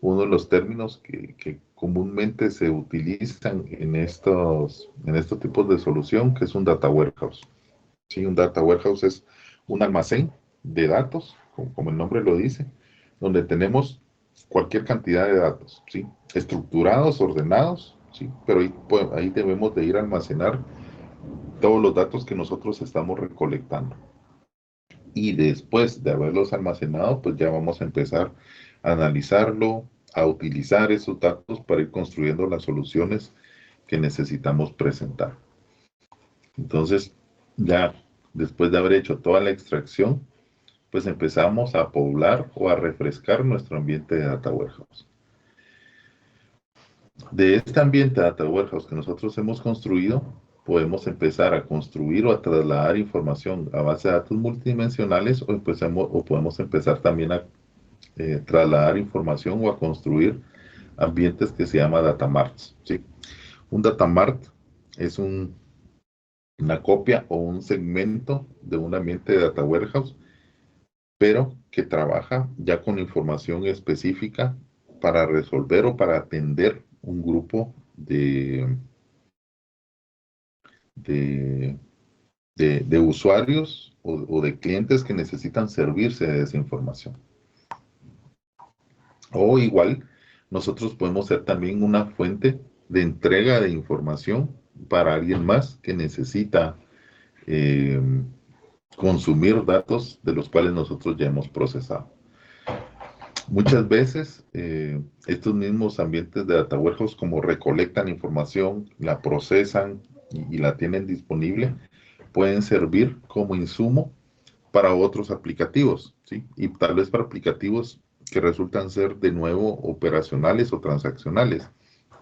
uno de los términos que comúnmente se utilizan en estos tipos de solución, que es un data warehouse. Sí, un data warehouse es un almacén de datos, como el nombre lo dice, donde tenemos cualquier cantidad de datos, ¿sí? Estructurados, ordenados, ¿sí? Pero ahí debemos de ir a almacenar todos los datos que nosotros estamos recolectando. Y después de haberlos almacenado, pues ya vamos a empezar a analizarlo, a utilizar esos datos para ir construyendo las soluciones que necesitamos presentar. Entonces, ya después de haber hecho toda la extracción, pues empezamos a poblar o a refrescar nuestro ambiente de Data Warehouse. De este ambiente de Data Warehouse que nosotros hemos construido, podemos empezar a construir o a trasladar información a base de datos multidimensionales o podemos empezar también a trasladar información o a construir ambientes que se llama Data Marts, ¿sí? Un Data Mart es una copia o un segmento de un ambiente de Data Warehouse, pero que trabaja ya con información específica para resolver o para atender un grupo de usuarios o de clientes que necesitan servirse de esa información. O igual, nosotros podemos ser también una fuente de entrega de información para alguien más que necesita consumir datos de los cuales nosotros ya hemos procesado. Muchas veces estos mismos ambientes de Data Warehouse, como recolectan información, la procesan y la tienen disponible, pueden servir como insumo para otros aplicativos, ¿sí? Y tal vez para aplicativos que resultan ser de nuevo operacionales o transaccionales,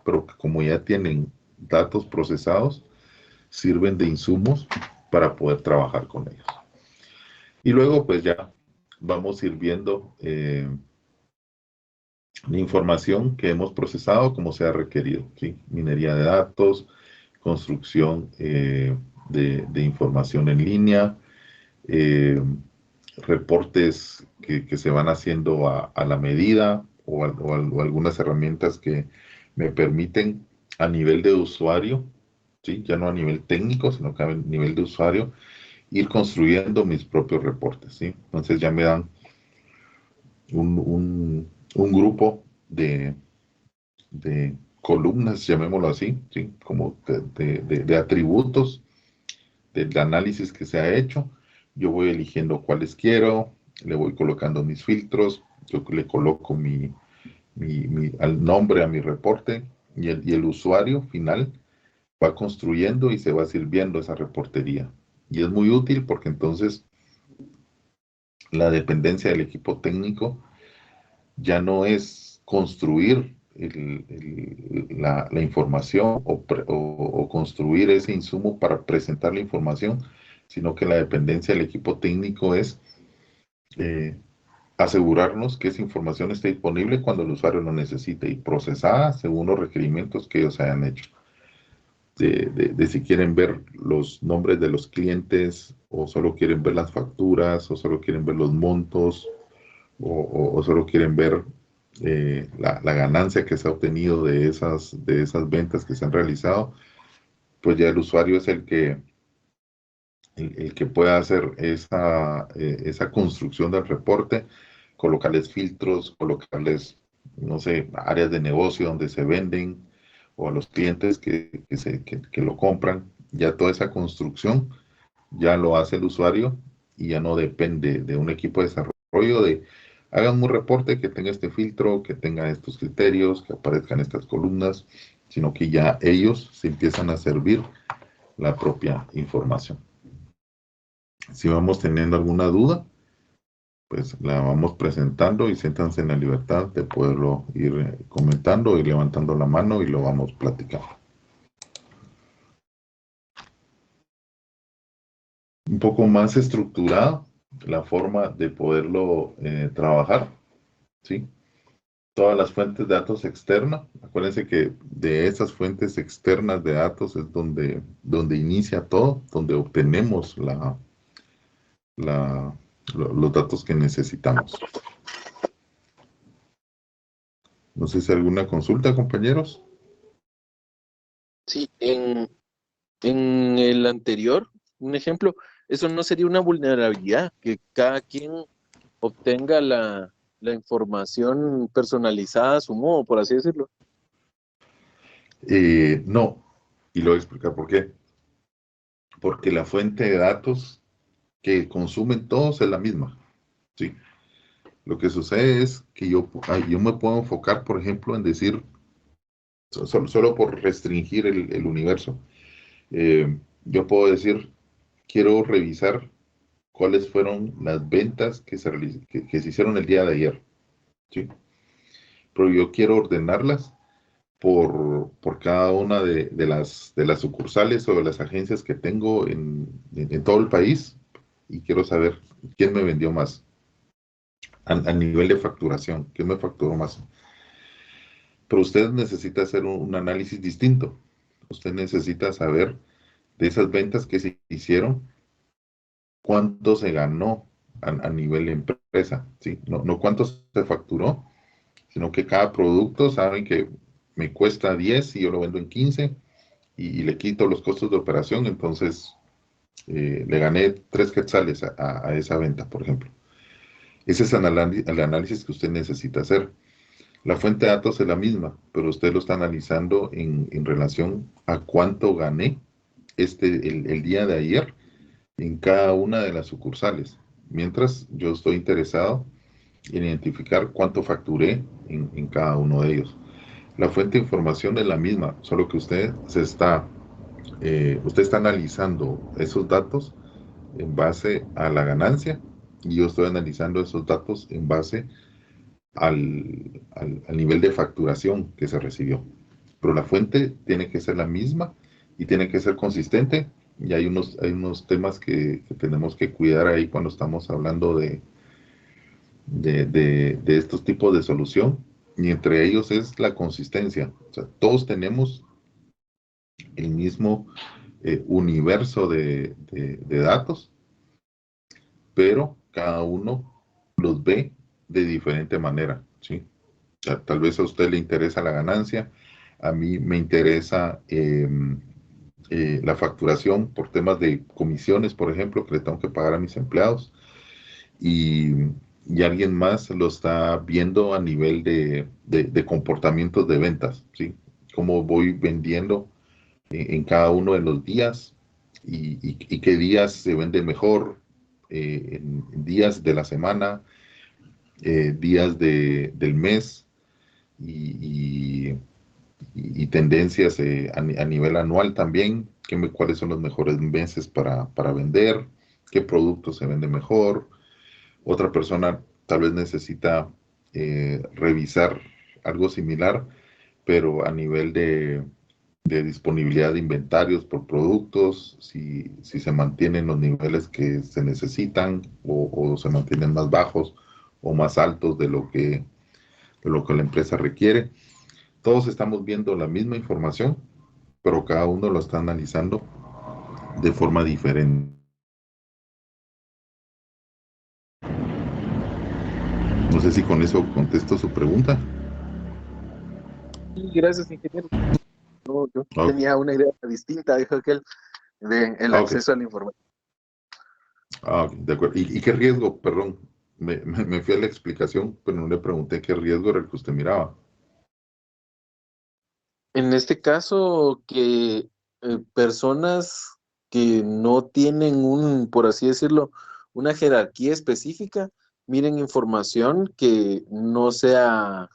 pero que como ya tienen datos procesados, sirven de insumos para poder trabajar con ellos. Y luego pues ya vamos a ir viendo la información que hemos procesado como se ha requerido, ¿sí? Minería de datos, construcción de información en línea, reportes que se van haciendo a la medida o algunas herramientas que me permiten a nivel de usuario, ¿sí? Ya no a nivel técnico, sino que a nivel de usuario, ir construyendo mis propios reportes, ¿sí? Entonces ya me dan un grupo de columnas, llamémoslo así, ¿sí? Como de atributos del análisis que se ha hecho. Yo voy eligiendo cuáles quiero, le voy colocando mis filtros, yo le coloco al nombre a mi reporte y el usuario final va construyendo y se va sirviendo esa reportería. Y es muy útil porque entonces la dependencia del equipo técnico ya no es construir la información o construir ese insumo para presentar la información, sino que la dependencia del equipo técnico es asegurarnos que esa información esté disponible cuando el usuario lo necesite y procesada según los requerimientos que ellos hayan hecho. De si quieren ver los nombres de los clientes, o solo quieren ver las facturas, o solo quieren ver los montos, o solo quieren ver la ganancia que se ha obtenido de esas ventas que se han realizado, pues ya el usuario es el que pueda hacer esa construcción del reporte, colocarles filtros, colocarles, no sé, áreas de negocio donde se venden, o a los clientes que lo compran. Ya toda esa construcción ya lo hace el usuario y ya no depende de un equipo de desarrollo de hagan un reporte que tenga este filtro, que tenga estos criterios, que aparezcan estas columnas, sino que ya ellos se empiezan a servir la propia información. Si vamos teniendo alguna duda, pues la vamos presentando y siéntanse en la libertad de poderlo ir comentando, ir levantando la mano y lo vamos platicando. Un poco más estructurada la forma de poderlo trabajar, ¿sí? Todas las fuentes de datos externas, acuérdense que de esas fuentes externas de datos es donde inicia todo, donde obtenemos los datos que necesitamos. No sé si alguna consulta, compañeros. Sí, en el anterior, un ejemplo, eso no sería una vulnerabilidad, que cada quien obtenga la información personalizada a su modo, por así decirlo. No, y lo voy a explicar por qué. Porque la fuente de datos que consumen todos es la misma, ¿sí? Lo que sucede es que yo me puedo enfocar, por ejemplo, en decir, solo por restringir el universo, yo puedo decir, quiero revisar cuáles fueron las ventas que se hicieron el día de ayer, ¿sí? Pero yo quiero ordenarlas por cada una de las sucursales o de las agencias que tengo en todo el país, y quiero saber quién me vendió más a nivel de facturación, quién me facturó más. Pero usted necesita hacer un análisis distinto. Usted necesita saber de esas ventas que se hicieron, cuánto se ganó a nivel de empresa, ¿sí? No cuánto se facturó, sino que cada producto saben que me cuesta 10 y yo lo vendo en 15 y le quito los costos de operación, entonces le gané 3 quetzales a esa venta, por ejemplo. Ese es el análisis que usted necesita hacer. La fuente de datos es la misma, pero usted lo está analizando en relación a cuánto gané el día de ayer en cada una de las sucursales, mientras yo estoy interesado en identificar cuánto facturé en cada uno de ellos. La fuente de información es la misma, solo que usted está analizando esos datos en base a la ganancia, y yo estoy analizando esos datos en base al nivel de facturación que se recibió. Pero la fuente tiene que ser la misma y tiene que ser consistente, y hay unos temas que tenemos que cuidar ahí cuando estamos hablando de estos tipos de solución, y entre ellos es la consistencia. O sea, todos tenemos el mismo universo de datos, pero cada uno los ve de diferente manera, ¿sí? O sea, tal vez a usted le interesa la ganancia, a mí me interesa la facturación por temas de comisiones, por ejemplo, que le tengo que pagar a mis empleados, y alguien más lo está viendo a nivel de comportamientos de ventas, ¿sí? Cómo voy vendiendo en cada uno de los días, y qué días se vende mejor, en días de la semana, días del mes, y tendencias a nivel anual también, cuáles son los mejores meses para vender, qué productos se vende mejor. Otra persona tal vez necesita revisar algo similar pero a nivel de disponibilidad de inventarios por productos, si se mantienen los niveles que se necesitan o se mantienen más bajos o más altos de lo que la empresa requiere. Todos estamos viendo la misma información, pero cada uno lo está analizando de forma diferente. No sé si con eso contesto su pregunta. Sí, gracias, ingeniero. No, yo Ok. tenía una idea distinta, dijo aquel, del Ok. acceso a la información. Ok, de acuerdo. ¿Y qué riesgo? Perdón, me fui a la explicación, pero no le pregunté qué riesgo era el que usted miraba. En este caso, que personas que no tienen por así decirlo, una jerarquía específica, miren información que no sea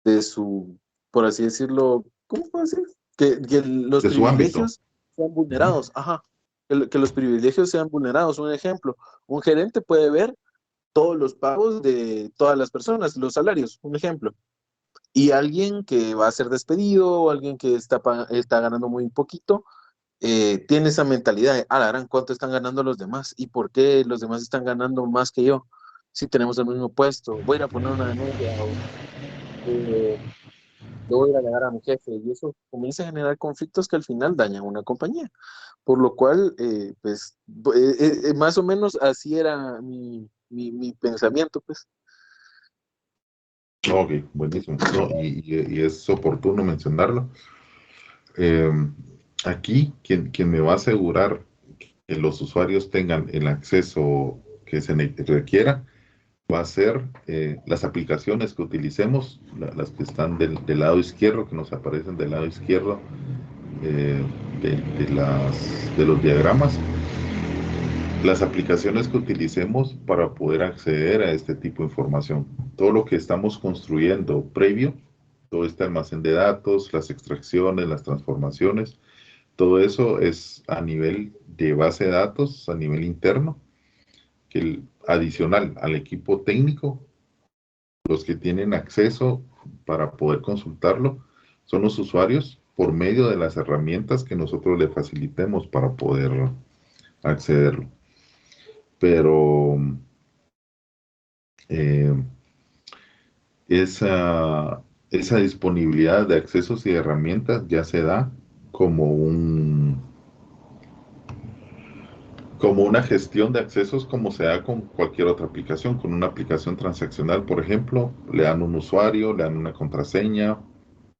de su, por así decirlo, ¿cómo puedo decir? Que los De su ámbito. privilegios sean vulnerados, ajá, que los privilegios sean vulnerados. Un ejemplo, un gerente puede ver todos los pagos de todas las personas, los salarios, un ejemplo. Y alguien que va a ser despedido o alguien que está ganando muy poquito, tiene esa mentalidad de, la gran, ¿cuánto están ganando los demás? ¿Y por qué los demás están ganando más que yo? Si tenemos el mismo puesto, voy a ir a poner una denuncia o le voy a ir a alegar a mi jefe, y eso comienza a generar conflictos que al final dañan una compañía. Por lo cual, pues, más o menos así era mi pensamiento, pues. Ok, buenísimo. No, y es oportuno mencionarlo. Eh, Aquí, quien me va a asegurar que los usuarios tengan el acceso que se requiera va a ser las aplicaciones que utilicemos, las que están del lado izquierdo, que nos aparecen del lado izquierdo eh, de los diagramas. Las aplicaciones que utilicemos para poder acceder a este tipo de información. Todo lo que estamos construyendo previo, todo este almacén de datos, las extracciones, las transformaciones, todo eso es a nivel de base de datos, a nivel interno, que adicional al equipo técnico, los que tienen acceso para poder consultarlo son los usuarios por medio de las herramientas que nosotros le facilitemos para poder accederlo. Pero eh, esa disponibilidad de accesos y herramientas ya se da como como una gestión de accesos como se da con cualquier otra aplicación. Con una aplicación transaccional, por ejemplo, le dan un usuario, le dan una contraseña,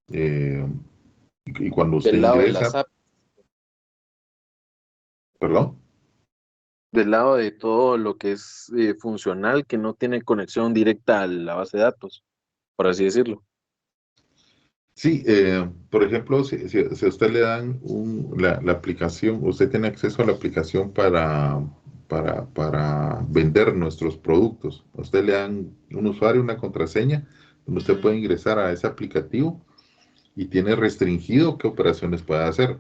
y cuando usted Del lado de las ingresa, apps, perdón. del lado de todo lo que es funcional, que no tiene conexión directa a la base de datos, por así decirlo. Sí, por ejemplo, si a usted le dan la aplicación, usted tiene acceso a la aplicación para vender nuestros productos. A usted le dan un usuario, una contraseña, donde usted puede ingresar a ese aplicativo y tiene restringido qué operaciones puede hacer.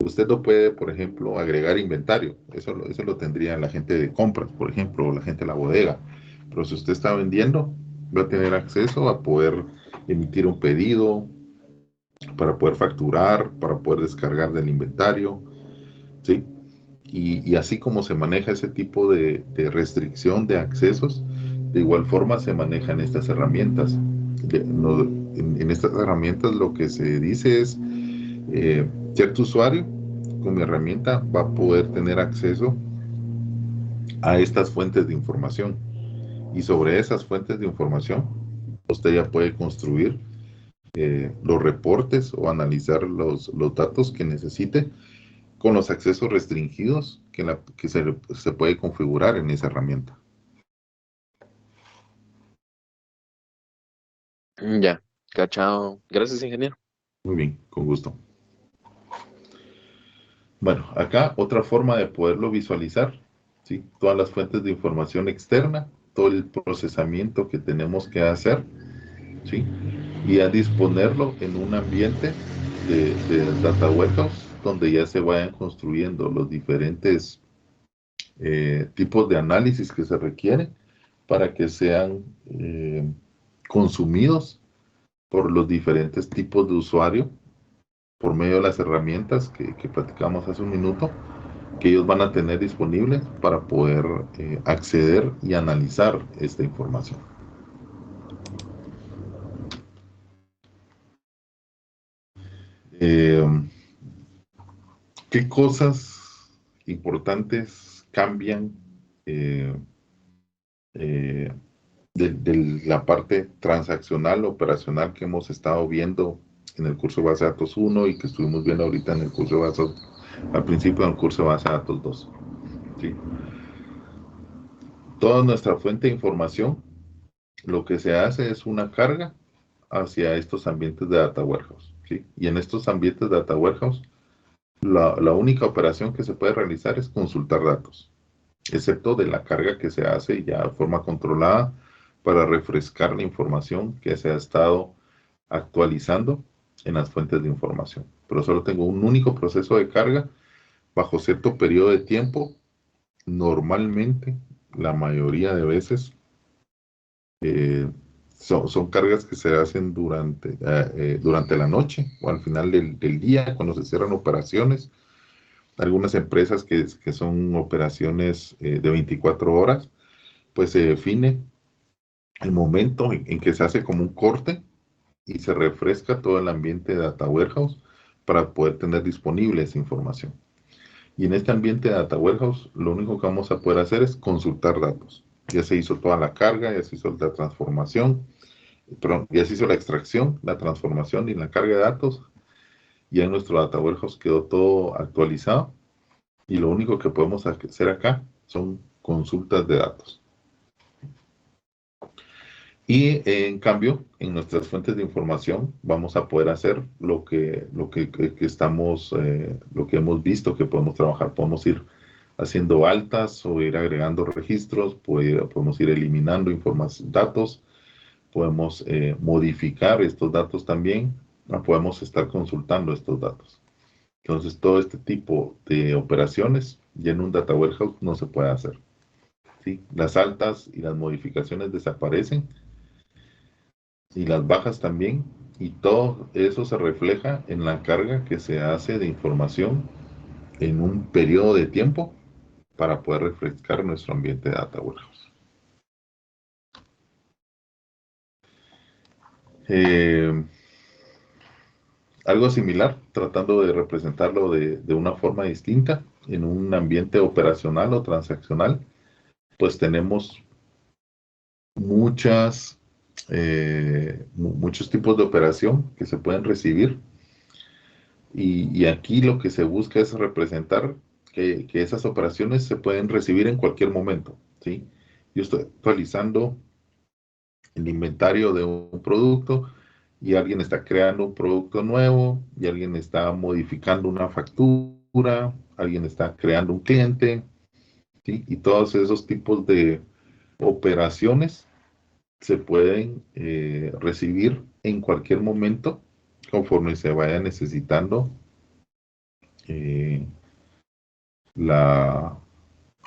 Usted no puede, por ejemplo, agregar inventario. Eso lo tendría la gente de compras, por ejemplo, o la gente de la bodega. Pero si usted está vendiendo, va a tener acceso a poder emitir un pedido, para poder facturar, para poder descargar del inventario, ¿sí? Y así como se maneja ese tipo de restricción de accesos, de igual forma se manejan estas herramientas. En estas herramientas lo que se dice es, cierto usuario con mi herramienta va a poder tener acceso a estas fuentes de información. Y sobre esas fuentes de información, usted ya puede construir los reportes o analizar los datos que necesite con los accesos restringidos que se puede configurar en esa herramienta. Ya, cachado. Gracias, ingeniero. Muy bien, con gusto. Bueno, acá otra forma de poderlo visualizar, ¿sí? Todas las fuentes de información externa, todo el procesamiento que tenemos que hacer, ¿sí? Y a disponerlo en un ambiente de Data Warehouse donde ya se vayan construyendo los diferentes tipos de análisis que se requieren para que sean consumidos por los diferentes tipos de usuario, por medio de las herramientas que platicamos hace un minuto, que ellos van a tener disponibles para poder acceder y analizar esta información. ¿Qué cosas importantes cambian de la parte transaccional, operacional que hemos estado viendo en el curso de base de datos 1 y que estuvimos viendo ahorita en el curso de base, al principio del curso de base de datos 2? ¿Sí? Toda nuestra fuente de información, lo que se hace es una carga hacia estos ambientes de Data Warehouse, ¿sí? Y en estos ambientes de Data Warehouse, la única operación que se puede realizar es consultar datos, excepto de la carga que se hace ya de forma controlada para refrescar la información que se ha estado actualizando en las fuentes de información. Pero solo tengo un único proceso de carga bajo cierto periodo de tiempo. Normalmente, la mayoría de veces, son cargas que se hacen durante la noche o al final del día, cuando se cierran operaciones. Algunas empresas que son operaciones de 24 horas, pues se define el momento en que se hace como un corte y se refresca todo el ambiente de Data Warehouse para poder tener disponible esa información. Y en este ambiente de Data Warehouse, lo único que vamos a poder hacer es consultar datos. Ya se hizo toda la carga, ya se hizo la transformación, perdón, ya se hizo la extracción, la transformación y la carga de datos. Ya en nuestro Data Warehouse quedó todo actualizado. Y lo único que podemos hacer acá son consultas de datos. Y en cambio, en nuestras fuentes de información vamos a poder hacer lo que hemos visto que podemos trabajar. Podemos ir haciendo altas o ir agregando registros, podemos ir eliminando datos, podemos modificar estos datos también, podemos estar consultando estos datos. Entonces, todo este tipo de operaciones ya en un Data Warehouse no se puede hacer, ¿sí? Las altas y las modificaciones desaparecen y las bajas también, y todo eso se refleja en la carga que se hace de información en un periodo de tiempo para poder refrescar nuestro ambiente de Data Warehouse. Algo similar, tratando de representarlo de una forma distinta, en un ambiente operacional o transaccional, pues tenemos muchos tipos de operación que se pueden recibir, y aquí lo que se busca es representar que esas operaciones se pueden recibir en cualquier momento, ¿sí? Yo estoy actualizando el inventario de un producto y alguien está creando un producto nuevo, y alguien está modificando una factura, alguien está creando un cliente, ¿sí? Y todos esos tipos de operaciones se pueden recibir en cualquier momento conforme se vaya necesitando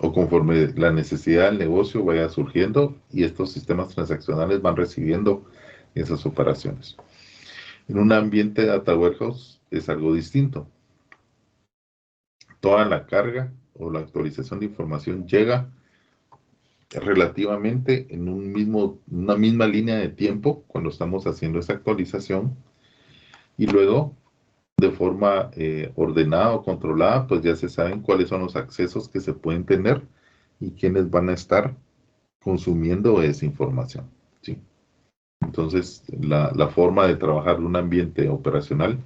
o conforme la necesidad del negocio vaya surgiendo, y estos sistemas transaccionales van recibiendo esas operaciones. En un ambiente de Data Warehouse es algo distinto. Toda la carga o la actualización de información llega relativamente en una misma línea de tiempo cuando estamos haciendo esa actualización, y luego de forma ordenada o controlada, pues ya se saben cuáles son los accesos que se pueden tener y quiénes van a estar consumiendo esa información, ¿sí? Entonces, la forma de trabajar un ambiente operacional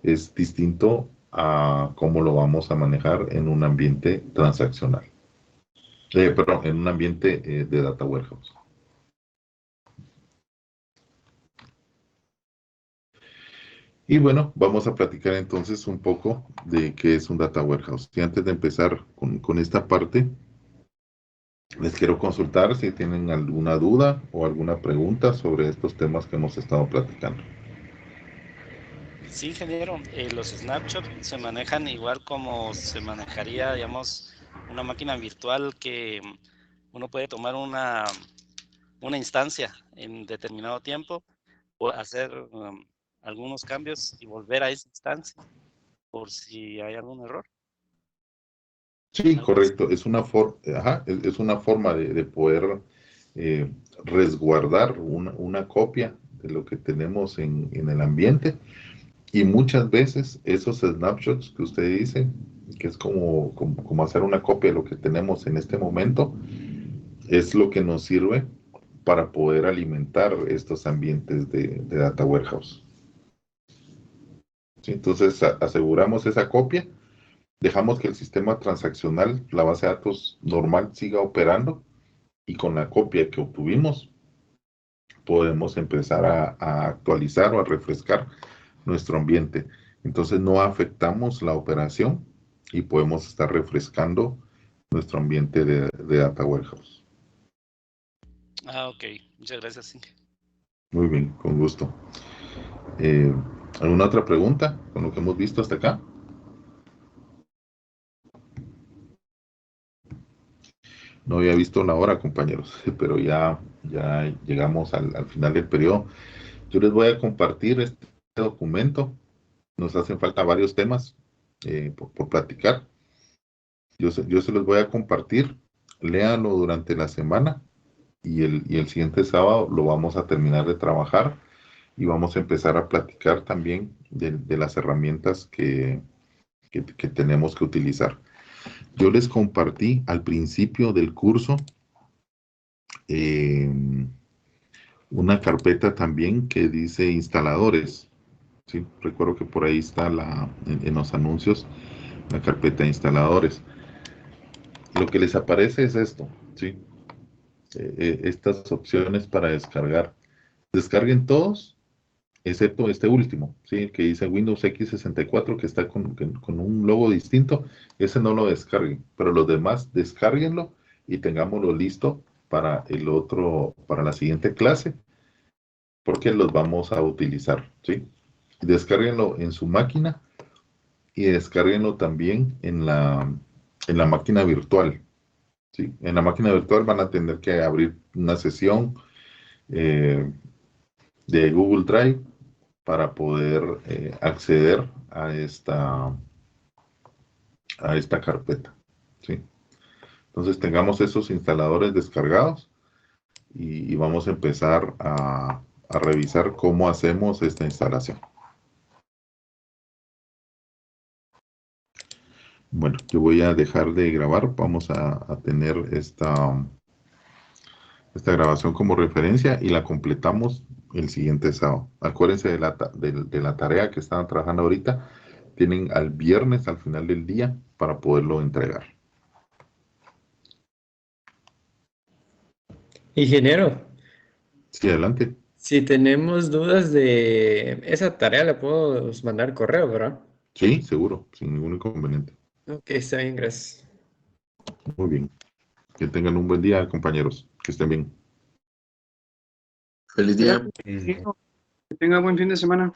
es distinto a cómo lo vamos a manejar en un ambiente transaccional. Perdón, en un ambiente de Data Warehouse. Y bueno, vamos a platicar entonces un poco de qué es un Data Warehouse. Y antes de empezar con esta parte, les quiero consultar si tienen alguna duda o alguna pregunta sobre estos temas que hemos estado platicando. Sí, ingeniero, los snapshots se manejan igual como se manejaría, digamos, una máquina virtual que uno puede tomar una instancia en determinado tiempo hacer algunos cambios y volver a esa instancia por si hay algún error. Sí, correcto. Es una, es una forma de poder resguardar una copia de lo que tenemos en el ambiente. Y muchas veces esos snapshots que usted dice, que es como hacer una copia de lo que tenemos en este momento, es lo que nos sirve para poder alimentar estos ambientes de Data Warehouse. ¿Sí? Entonces aseguramos esa copia, dejamos que el sistema transaccional, la base de datos normal, siga operando, y con la copia que obtuvimos podemos empezar a actualizar o a refrescar nuestro ambiente. Entonces no afectamos la operación y podemos estar refrescando nuestro ambiente de Data Warehouse. Ok. Muchas gracias, Inge. Muy bien, con gusto. ¿Alguna otra pregunta con lo que hemos visto hasta acá? No había visto la hora, compañeros, pero ya llegamos al final del periodo. Yo les voy a compartir este documento. Nos hacen falta varios temas por platicar. Yo se los voy a compartir. Léanlo durante la semana y el siguiente sábado lo vamos a terminar de trabajar y vamos a empezar a platicar también de las herramientas que tenemos que utilizar. Yo les compartí al principio del curso una carpeta también que dice instaladores. ¿Sí? Recuerdo que por ahí está en los anuncios la carpeta de instaladores. Lo que les aparece es esto, ¿sí? Estas opciones para descargar. Descarguen todos, excepto este último, ¿sí? Que dice Windows X64, que está con un logo distinto. Ese no lo descarguen, pero los demás descárguenlo y tengámoslo listo para para la siguiente clase, porque los vamos a utilizar, ¿sí? Descárguenlo en su máquina y descárguenlo también en la máquina virtual, ¿sí? En la máquina virtual van a tener que abrir una sesión de Google Drive para poder acceder a esta carpeta, ¿sí? Entonces tengamos esos instaladores descargados y vamos a empezar a revisar cómo hacemos esta instalación. Bueno, yo voy a dejar de grabar. Vamos a tener esta grabación como referencia y la completamos el siguiente sábado. Acuérdense de la tarea que están trabajando ahorita. Tienen al viernes al final del día para poderlo entregar. Ingeniero, Sí, adelante. si tenemos dudas de esa tarea, le puedo mandar correo, ¿verdad? Sí, seguro, sin ningún inconveniente. Ok, está bien, gracias. Muy bien. Que tengan un buen día, compañeros. Que estén bien. Feliz día. Que tenga buen fin de semana.